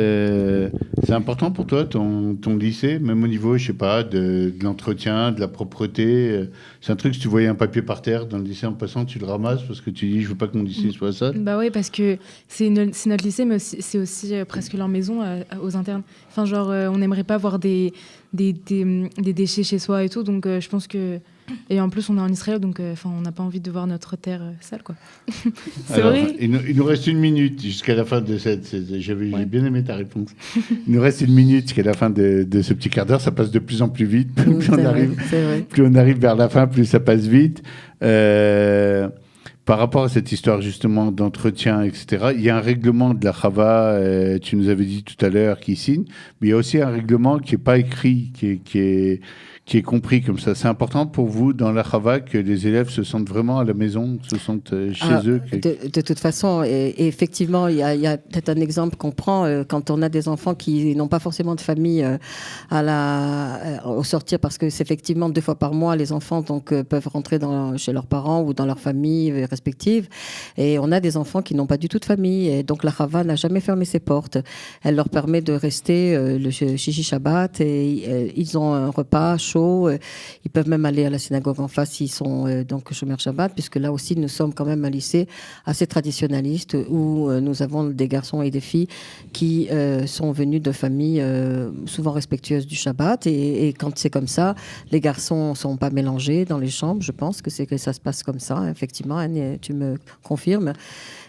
c'est important pour toi, ton lycée, même au niveau, je sais pas, de l'entretien, de la propreté. C'est un truc, si tu voyais un papier par terre dans le lycée en passant, tu le ramasses parce que tu dis, je veux pas que mon lycée soit sale. Bah oui, parce que c'est notre lycée, mais c'est aussi presque leur maison aux internes. Enfin, genre, on n'aimerait pas voir des déchets chez soi et tout, donc je pense que... Et en plus, on est en Israël, donc on n'a pas envie de voir notre terre sale, quoi. C'est vrai. Il nous reste 1 minute jusqu'à la fin de cette... J'ai bien aimé ta réponse. Il nous reste 1 minute jusqu'à la fin de ce petit quart d'heure. Ça passe de plus en plus vite. Plus on arrive vers la fin, plus ça passe vite. Par rapport à cette histoire justement d'entretien, etc., il y a un règlement de la Chava, tu nous avais dit tout à l'heure, qui signe, mais il y a aussi un règlement qui n'est pas écrit, qui qui est compris comme ça. C'est important pour vous dans la Chava que les élèves se sentent vraiment à la maison, se sentent chez eux. De toute façon, et effectivement, il y a peut-être un exemple qu'on prend quand on a des enfants qui n'ont pas forcément de famille au sortir, parce que c'est effectivement 2 fois par mois, les enfants peuvent rentrer chez leurs parents ou dans leur famille respective. Et on a des enfants qui n'ont pas du tout de famille. Et donc la Chava n'a jamais fermé ses portes. Elle leur permet de rester le Shishi Shabbat et ils ont un repas chaud. Ils peuvent même aller à la synagogue en face s'ils sont donc Shomer Shabbat, puisque là aussi nous sommes quand même un lycée assez traditionnaliste où nous avons des garçons et des filles qui sont venus de familles souvent respectueuses du Shabbat. Et quand c'est comme ça, les garçons ne sont pas mélangés dans les chambres. Je pense que ça se passe comme ça, effectivement. Anne, tu me confirmes.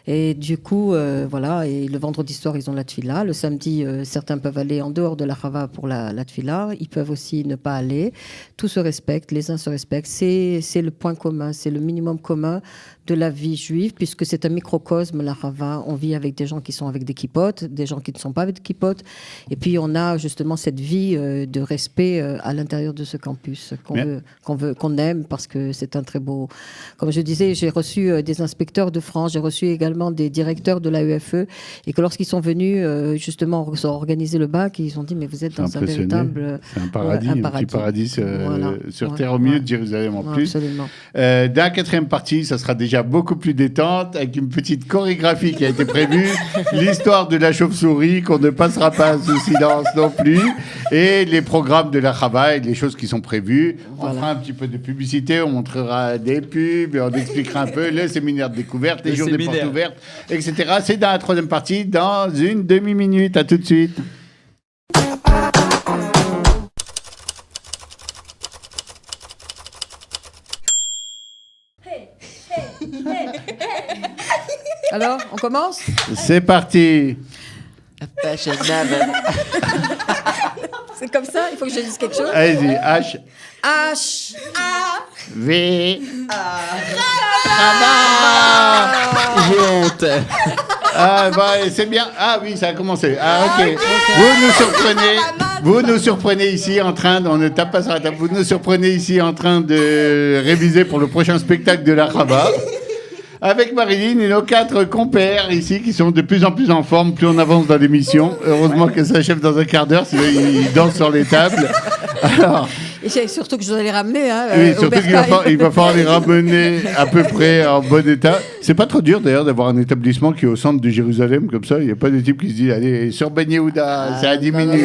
Et du coup, voilà, et le vendredi soir, ils ont la tefila. Le samedi, certains peuvent aller en dehors de la Chava pour la tefila. Ils peuvent aussi ne pas aller. Tout se respecte, les uns se respectent. C'est le point commun, c'est le minimum commun de la vie juive, puisque c'est un microcosme, la Chava. On vit avec des gens qui sont avec des kippotes, des gens qui ne sont pas avec des kippotes. Et puis, on a justement cette vie de respect à l'intérieur de ce campus qu'on aime, parce que c'est un très beau... Comme je disais, j'ai reçu des inspecteurs de France, j'ai reçu également des directeurs de l'AEFE, et que lorsqu'ils sont venus justement organiser le bac, ils ont dit mais vous êtes dans un véritable... C'est un paradis, un petit paradis sur terre au milieu de Jérusalem en plus. Absolument. Dans la 4e partie, ça sera déjà beaucoup plus détente, avec une petite chorégraphie qui a été prévue, l'histoire de la chauve-souris qu'on ne passera pas sous silence non plus, et les programmes de la Chava et les choses qui sont prévues. On fera un petit peu de publicité, on montrera des pubs, on expliquera un peu le séminaire de découverte, les journées portes ouvertes, etc. C'est dans la 3e partie, dans une demi-minute. À tout de suite. Alors, on commence ? C'est parti. C'est comme ça ? Il faut que je dise quelque chose ? Allez-y. H. H. A. V. J'ai honte. Ah, bah, c'est bien. Ah oui, ça a commencé. Ah, ok. Vous nous surprenez ici en train on ne tape pas sur la table. Vous nous surprenez ici en train de réviser pour le prochain spectacle de la Chava. Avec Marilyn et nos 4 compères ici qui sont de plus en plus en forme, plus on avance dans l'émission. Heureusement qu'elle s'achève dans un quart d'heure, sinon ils dansent sur les tables. Alors, et surtout que je dois les ramener. Oui, surtout qu'il va falloir les ramener à peu près en bon état. C'est pas trop dur d'ailleurs d'avoir un établissement qui est au centre de Jérusalem comme ça. Il n'y a pas de type qui se dit allez, sur Ben Yehuda, c'est à 10 minutes.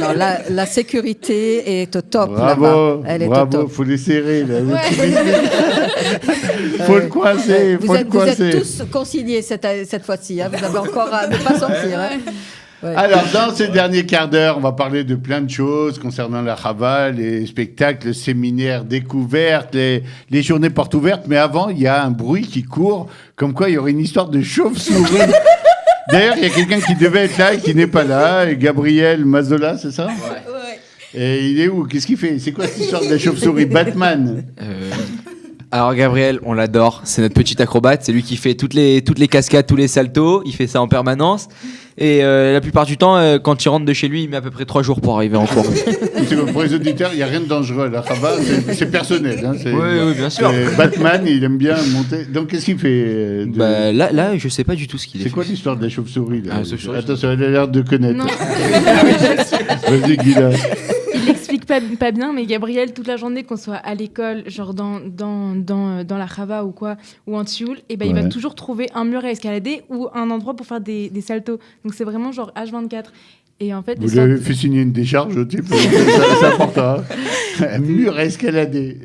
Non. La sécurité est au top. Bravo, là-bas. Elle est au top. Faut les serrer. Là. Faut le coincer. Vous êtes tous consignés cette fois-ci. Vous avez encore à ne pas sortir. Ouais. Alors, dans ce dernier quart d'heure, on va parler de plein de choses concernant la Chava, les spectacles, le séminaire découverte, les journées portes ouvertes. Mais avant, il y a un bruit qui court, comme quoi il y aurait une histoire de chauve-souris. D'ailleurs, il y a quelqu'un qui devait être là et qui n'est pas là. Et Gabriel Mazola, c'est ça ? Ouais. Et il est où ? Qu'est-ce qu'il fait ? C'est quoi cette histoire de la chauve-souris ? Batman Alors Gabriel, on l'adore, c'est notre petit acrobate, c'est lui qui fait toutes les cascades, tous les saltos, il fait ça en permanence. Et la plupart du temps, quand il rentre de chez lui, il met à peu près 3 jours pour arriver en cours. Pour les auditeurs, il n'y a rien de dangereux. La Chava, c'est personnel. Hein, oui, bien sûr. Batman, il aime bien monter. Donc, qu'est-ce qu'il fait là, je sais pas du tout ce qu'il fait. C'est quoi l'histoire de la chauve-souris là chauve-souris, Attention, elle a l'air de connaître. Non. Vas-y, Guida. Il explique pas bien, mais Gabriel, toute la journée, qu'on soit à l'école, genre dans la Chava ou quoi, ou en Tioul, et il va toujours trouver un mur à escalader ou un endroit pour faire des saltos. Donc c'est vraiment genre H24. Et en fait, vous lui avez fait signer une décharge au type, c'est important. Un mur à escalader.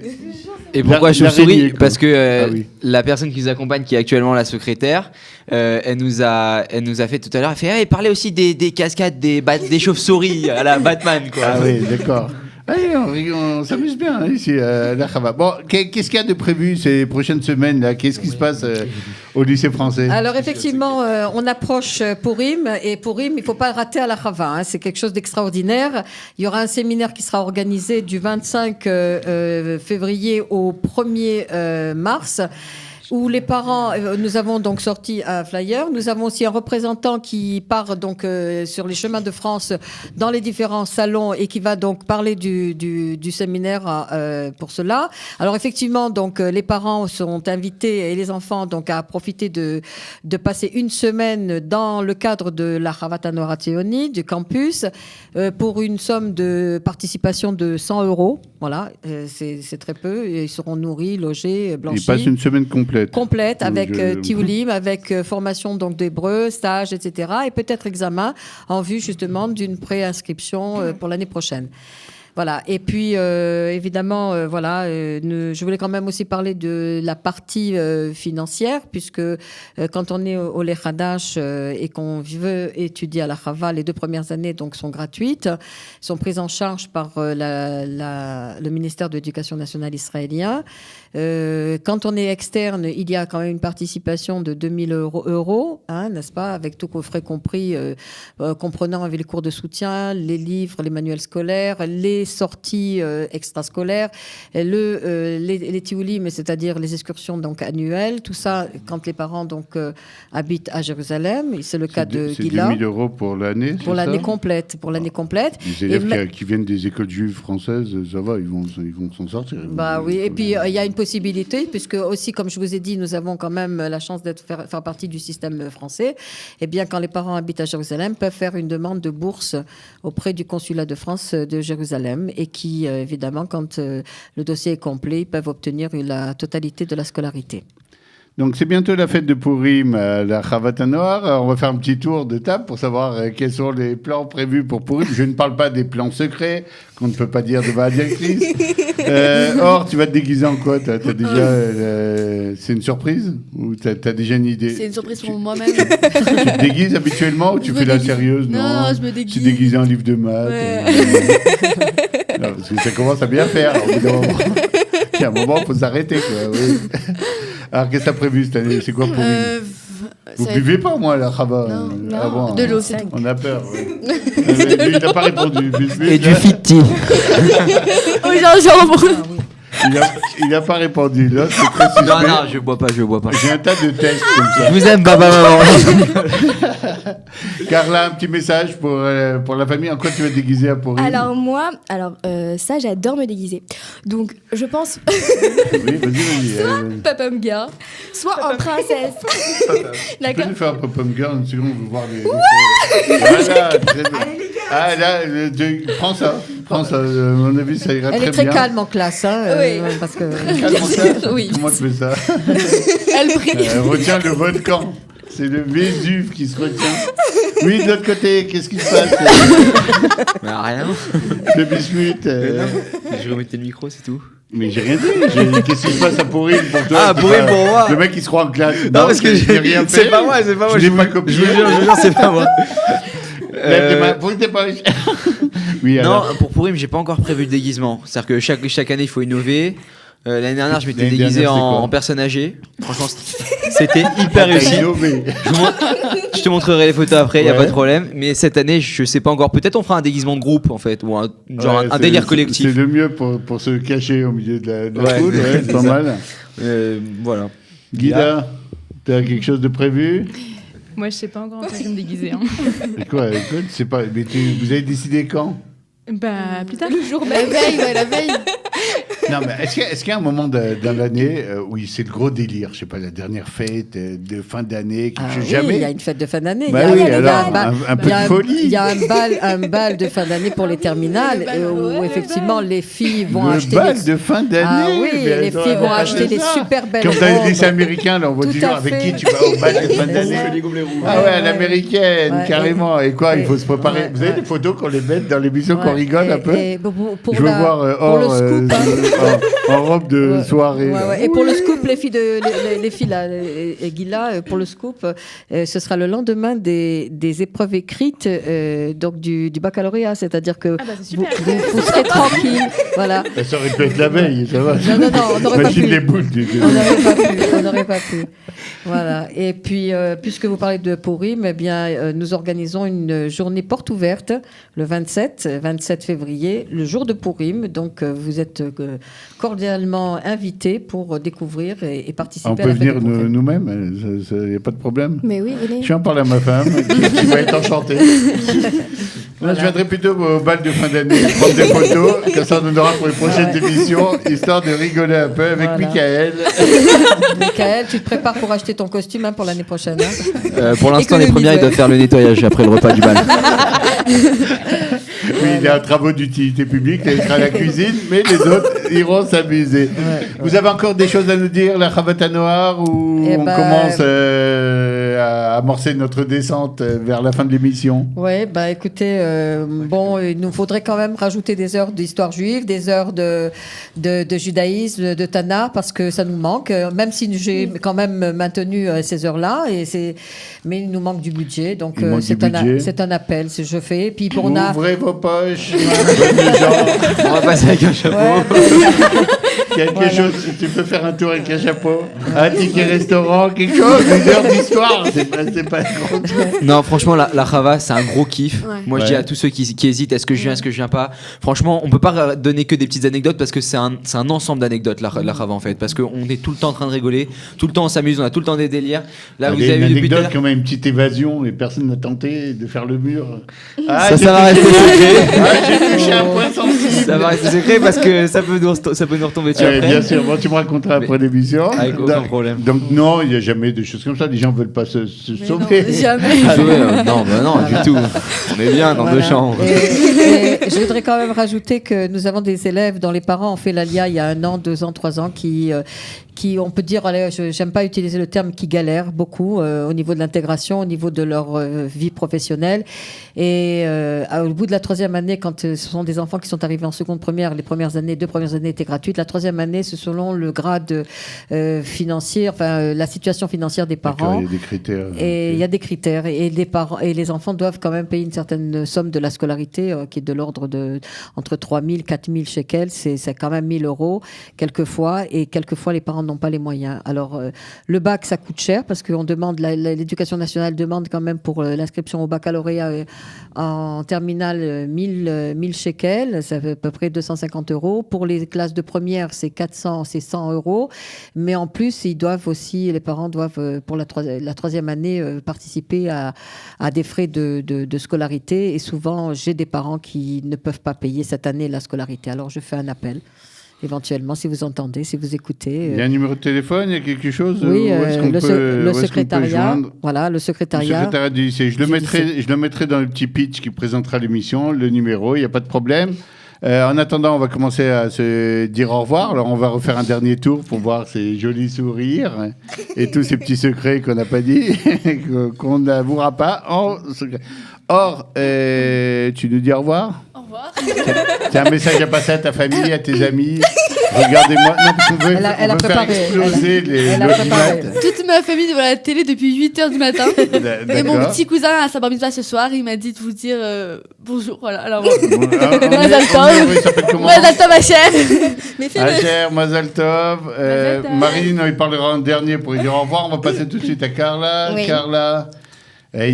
Et pourquoi chauve-souris ? Parce que la personne qui nous accompagne, qui est actuellement la secrétaire, elle nous a fait tout à l'heure, elle fait hey, parlez aussi des cascades, des chauves-souris à la Batman, quoi. Ah oui, d'accord. Allez, on s'amuse bien hein, ici à la Chava. Bon, qu'est-ce qu'il y a de prévu ces prochaines semaines là ? Qu'est-ce qui se passe au lycée français ? Alors effectivement, on approche Purim, et Purim, il ne faut pas le rater à la Chava. Hein, c'est quelque chose d'extraordinaire. Il y aura un séminaire qui sera organisé du 25 février au 1er mars. où les parents, nous avons donc sorti un flyer. Nous avons aussi un représentant qui part donc sur les chemins de France dans les différents salons et qui va donc parler du séminaire pour cela. Alors effectivement, donc les parents sont invités et les enfants donc à profiter de passer une semaine dans le cadre de la Ravata Noara Tzioni, du campus, pour une somme de participation de 100 €. Voilà, c'est très peu. Ils seront nourris, logés, blanchis. Ils passent une semaine complète. Complète, avec Tioulim, avec formation donc d'hébreu, stage, etc. Et peut-être examen en vue justement d'une préinscription pour l'année prochaine. Voilà. Et puis, évidemment, je voulais quand même aussi parler de la partie financière, puisque quand on est au Lech Hadash et qu'on veut étudier à la Chava, les 2 premières années donc, sont gratuites, sont prises en charge par le ministère de l'Éducation nationale israélien. Quand on est externe, il y a quand même une participation de 2 000 €, hein, n'est-ce pas, avec tous les frais compris, comprenant avec les cours de soutien, les livres, les manuels scolaires, les sorties extrascolaires, les tioulim, c'est-à-dire les excursions donc annuelles, tout ça quand les parents donc habitent à Jérusalem. C'est le cas de Gila. C'est 2 000 € pour l'année. Pour l'année complète. Pour l'année complète. Les élèves qui viennent des écoles juives françaises, ça va, ils vont s'en sortir. Bah oui. Et puis il y a une possibilité, puisque aussi, comme je vous ai dit, nous avons quand même la chance de faire partie du système français. Eh bien, quand les parents habitent à Jérusalem, peuvent faire une demande de bourse auprès du consulat de France de Jérusalem et qui, évidemment, quand le dossier est complet, ils peuvent obtenir la totalité de la scolarité. Donc c'est bientôt la fête de Purim, la Ravata Noara. On va faire un petit tour de table pour savoir quels sont les plans prévus pour Purim. Je ne parle pas des plans secrets qu'on ne peut pas dire devant la directrice. Or, tu vas te déguiser en quoi? T'as déjà, c'est une surprise ou t'as déjà une idée? C'est une surprise pour moi-même. Tu te déguises habituellement ou tu fais la sérieuse? Non, je me déguise. Tu te déguises en livre de maths. Ouais. Non, parce que ça commence à bien faire. Au bout d'un moment. Il y a un moment, il faut s'arrêter. Quoi, oui. Alors, qu'est-ce que tu as prévu cette année? C'est quoi pour vous buvez pas, moi, la Chava? Non, avant, de l'eau, c'est tout. On a peur. Oui. Lui, il n'a pas répondu. Et du fitti. Oui, gingembre. Il n'a pas répondu. Là, c'est très suspect. Non, je bois pas. J'ai un tas de tests comme ça. Je vous aime, papa, maman. Carla, un petit message pour la famille. En quoi tu vas te déguiser à Purim? Alors moi, ça j'adore me déguiser. Donc je pense Oui, vas-y. soit Papa Girl, soit en princesse. Tu peux D'accord. nous faire un pop-up girl une seconde, on veut voir les Voilà, très bien. Ah là, prends ça. À mon avis, ça ira très bien. Elle est très calme en classe, hein, Oui. parce que... Calme en classe. Oui. Comment tu fais ça? Elle brille. Retient le volcan. C'est le Vésuve qui se retient. Oui, de l'autre côté, qu'est-ce qui se passe? Rien. Le bismuth. Je remettais le micro, c'est tout. Mais j'ai rien dit. Qu'est-ce qui se passe à Purim pour toi? Ah, Purim pour moi. Le mec, il se croit en classe. Non, parce que j'ai rien fait. c'est pas moi. Je n'ai pas copié. Je vous jure, c'est pas moi. Oui, non, alors. pour Purim, j'ai pas encore prévu de déguisement. C'est-à-dire que chaque année, il faut innover. L'année dernière, je m'étais L'année déguisé dernière, en personne âgée. Franchement, c'était hyper réussi. Je te montrerai les photos après, il y a pas de problème. Mais cette année, je sais pas encore. Peut-être on fera un déguisement de groupe en fait, ou un délire collectif. C'est le mieux pour se cacher au milieu de la Ouais, foule. Ouais, c'est pas mal. Voilà. Guida, t'as quelque chose de prévu? Moi, je sais pas encore en quoi je vais me déguiser. Hein. Et quoi, écoute, c'est pas. Mais vous avez décidé quand? Bah, plus tard. Le jour La même. veille, la veille. Non, mais est-ce qu'il y a un moment dans l'année où c'est le gros délire? Je sais pas, la dernière fête de fin d'année, quelque chose, Oui, jamais. il y a une fête de fin d'année. Bah il y oui, a alors, bal. un peu de folie. Il y a un bal de fin d'année pour les terminales où effectivement les filles vont Le acheter bal de fin d'année. Ah oui, mais les attends, filles vont attends, acheter des ça. super belles Comme dans les robes. dessins américains, là, on voit Tout toujours à avec fait. qui tu vas au bal de fin d'année. Ah ouais, à l'américaine, Ouais. carrément. Et quoi, il Ouais. faut se préparer. Ouais. Vous avez des photos qu'on les mette dans l'émission, qu'on rigole un peu? Et pour Je veux voir pour le scoop, en robe de soirée. Ouais, là. ouais. Et pour le scoop, les filles là, et Guilla, pour le scoop, ce sera le lendemain des épreuves écrites donc du baccalauréat, c'est-à-dire que Ah bah, c'est super. vous serez tranquille, voilà. Ça aurait pu être la veille, ça va. Non, on n'aurait pas Machine pu. les boules. On n'aurait pas pu. Voilà. Et puis, puisque vous parlez de Purim, eh bien, nous organisons une journée porte ouverte le 27 février, le jour de Purim. Donc, vous êtes cordialement invités pour découvrir et participer On à peut la fête venir des congrès. nous-mêmes, il n'y a pas de problème. Mais oui, venez. Je vais en parler à ma femme, qui va être enchantée. Moi, je viendrai plutôt au bal de fin d'année, prendre des photos, comme ça on en aura pour les prochaines émissions, histoire de rigoler un peu avec Voilà. Michael. Michael, tu te prépares pour acheter ton costume pour l'année prochaine. Hein. Pour l'instant, les Économie, premières, ils ouais. doivent faire le nettoyage après le repas du bal. Oui, il y a travaux d'utilité publique, il sera à la cuisine, mais les autres iront s'amuser. Vous avez encore des choses à nous dire, la Chavata Noire, ou Eh on ben, commence à amorcer notre descente vers la fin de l'émission? Oui, bah écoutez, bon, il nous faudrait quand même rajouter des heures d'histoire juive, des heures de judaïsme, de Tana, parce que ça nous manque, même si j'ai quand même maintenu ces heures-là, mais il nous manque du budget, donc Il manque du budget. c'est un appel, je fais. Puis on a... Ouvrez vos poches, bonnes gens. On va passer avec un chapeau. Quelque Voilà. chose, tu peux faire un tour avec un chapeau, un ticket restaurant, quelque chose, une heure d'histoire, c'est pas grand chose. Non, franchement, la Chava, c'est un gros kiff. Ouais. Moi, je Ouais. dis à tous ceux qui hésitent, est-ce que je viens, est-ce que je viens pas. Franchement, on peut pas donner que des petites anecdotes parce que c'est un ensemble d'anecdotes, la Chava, en fait. Parce qu'on est tout le temps en train de rigoler, tout le temps on s'amuse, on a tout le temps des délires. Là, vous Il y a avez une vu depuis tout à anecdote, l'heure. quand même, une petite évasion, et personne n'a tenté de faire le mur. Ça va rester secret. J'ai touché un point sensible. Ça va rester secret parce que ça peut nous retomber dessus après. Bien sûr, bon, tu me raconteras après l'émission. Avec aucun problème. Donc non, il n'y a jamais de choses comme ça. Les gens ne veulent pas se sauver. Jamais. Ah ouais, non, du tout. On est bien dans Voilà. deux chambres. Et je voudrais quand même rajouter que nous avons des élèves dont les parents ont fait l'ALIA il y a 1 an, 2 ans, 3 ans, qui on peut dire, allez, j'aime pas utiliser le terme, qui galèrent beaucoup au niveau de l'intégration, au niveau de leur vie professionnelle. Et au bout de la 3e année, quand ce sont des enfants qui sont arrivés en seconde première, les 2 premières années étaient gratuites. La 3e année, c'est selon le grade financier, enfin la situation financière des D'accord, parents. il y a des critères. Et il y a des critères et les parents et les enfants doivent quand même payer une certaine somme de la scolarité qui est de l'ordre de entre 3 000 4 000 shekels, c'est quand même 1 000 euros quelquefois, et quelquefois les parents n'ont pas les moyens. Alors le bac, ça coûte cher parce qu'on demande, l'éducation nationale demande quand même pour l'inscription au baccalauréat en terminale 1000 shekels, ça fait à peu près 250 euros. Pour les classes de première, c'est 100 euros. Mais en plus, les parents doivent, pour la 3e année, participer à des frais de scolarité. Et souvent, j'ai des parents qui ne peuvent pas payer cette année la scolarité. Alors, je fais un appel, éventuellement, si vous entendez, si vous écoutez. Il y a un numéro de téléphone, il y a quelque chose Oui, où est-ce qu'on le peut secrétariat. joindre Voilà, le Le secrétariat. secrétariat du lycée. Je le mettrai dans le petit pitch qui présentera l'émission, le numéro, il n'y a pas de problème. En attendant, on va commencer à se dire au revoir. Alors, on va refaire un dernier tour pour voir ces jolis sourires et tous ces petits secrets qu'on n'a pas dit, qu'on n'avouera pas en secret. Or, tu nous dis au revoir? Au revoir. C'est un message à passer à ta famille, à tes amis. Regardez-moi. Non, parce qu'on veut, Elle a on veut faire préparé. exploser Elle a préparé. l'audimat. Toute ma famille devant la télé depuis 8h du matin. Et mon D'accord. petit cousin à sa bar mitzvah ce soir, il m'a dit de vous dire bonjour. Voilà. Alors, Bon, Mazal Tov. il s'appelle comment? Mazal Tov, ma chère. Mais fais-le. Asher, Mazal Tov. Mazal Tov. Marine, il parlera en dernier pour lui dire au revoir. On va passer tout de suite à Carla. Oui. Carla.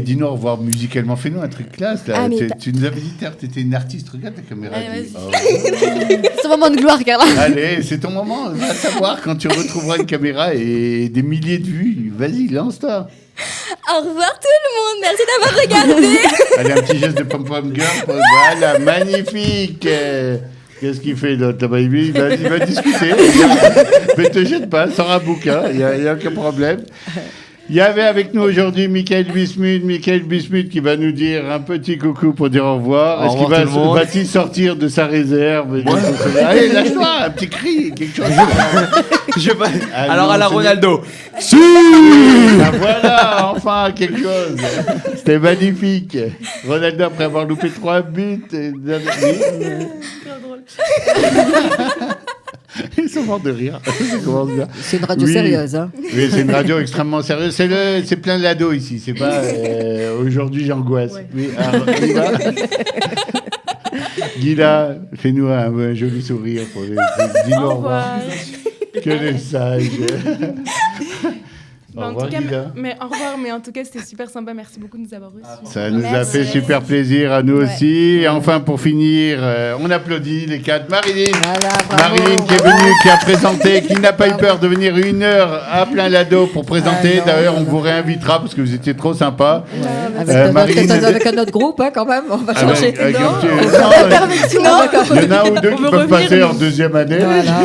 Dis-nous au revoir musicalement. Fais-nous un truc classe. Là. Ah, mais Tu nous avais dit que tu étais une artiste. Regarde ta caméra. Allez, dis. vas-y. C'est un moment de gloire, Carla. Allez, c'est ton moment. Va savoir quand tu retrouveras une caméra et des milliers de vues. Vas-y, lance-toi. Au revoir tout le monde, merci d'avoir regardé. Allez, un petit geste de pom-pom girl. Voilà, magnifique. Qu'est-ce qu'il fait l'autre là-bas? Il va discuter. Mais te jette pas, sors un bouquin, il n'y a aucun problème. Il y avait avec nous aujourd'hui Michael Bismuth qui va nous dire un petit coucou pour dire au revoir. Au Est-ce qu'il revoir tout le monde. va-t-il sortir de sa réserve? Allez, lâche-toi, un petit cri, quelque chose. Alors à la Ronaldo. Ah, voilà, enfin quelque chose. C'était magnifique. Ronaldo, après avoir loupé 3 buts. Ils sont morts de rire. Ça commence bien. C'est une radio Oui. sérieuse. Hein. Oui, c'est une radio extrêmement sérieuse. C'est plein de l'ados ici. C'est pas aujourd'hui j'angoisse. Ouais. Oui, alors, on y va. Gila, fais-nous un joli sourire pour dis-nous au revoir. Que les sages. Bah, en revoir, tout cas, Guida. mais au revoir, mais en tout cas, c'était super sympa. Merci beaucoup de nous avoir reçus. Ça nous a Merci. fait super plaisir à nous Ouais. aussi. Et enfin, pour finir, on applaudit les 4. Marilyn. Voilà, bravo. Marilyn qui est venue, qui a présenté, qui n'a pas eu peur de venir 1 heure à plein lado pour présenter. Ah, non, D'ailleurs, on non. vous réinvitera parce que vous étiez trop sympa. Avec, avec un autre groupe, hein, quand même. On va changer. Avec un Non, petit- on non, va- il y en a un ou deux qui veut peuvent revenir, passer en nous. 2e année. Voilà.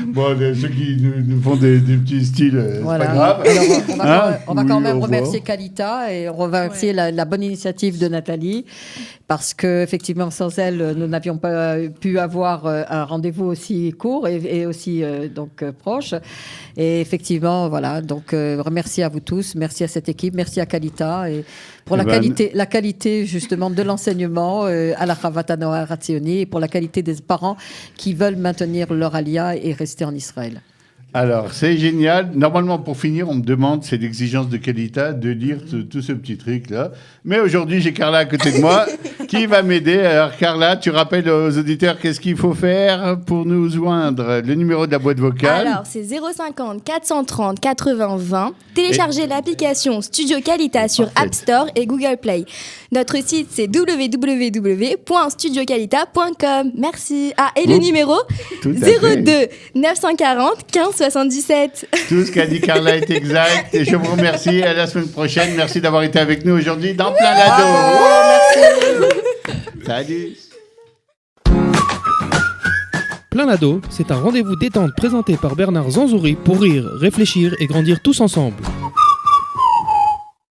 Bon, ceux qui nous font des petits styles, c'est Voilà. pas grave. Alors, on va, Hein on va Oui, quand même au revoir. remercier Kalita et remercier la bonne initiative de Nathalie parce que effectivement sans elle nous n'avions pas pu avoir un rendez-vous aussi court et aussi proche. Et effectivement voilà donc remercie à vous tous, merci à cette équipe, merci à Kalita et pour Eh ben, la qualité justement de l'enseignement à la Chavat HaNoar Hatzioni et pour la qualité des parents qui veulent maintenir leur alia et rester en Israël. Alors, c'est génial. Normalement, pour finir, on me demande, c'est l'exigence de Kalita, de lire tout ce petit truc-là. Mais aujourd'hui, j'ai Carla à côté de moi qui va m'aider. Alors, Carla, tu rappelles aux auditeurs qu'est-ce qu'il faut faire pour nous joindre. Le numéro de la boîte vocale. Alors, c'est 050 430 80 20. Téléchargez l'application Studio Kalita sur Parfait. App Store et Google Play. Notre site, c'est www.studiokalita.com. Merci. Ah, et le Oups. numéro Tout à fait. 02 940 15 77. Tout ce qu'a dit Carla est exact. Et je vous remercie. À la semaine prochaine. Merci d'avoir été avec nous aujourd'hui dans Plein Lado. Salut. Plein Lado, c'est un rendez-vous détente présenté par Bernard Zanzouri pour rire, réfléchir et grandir tous ensemble.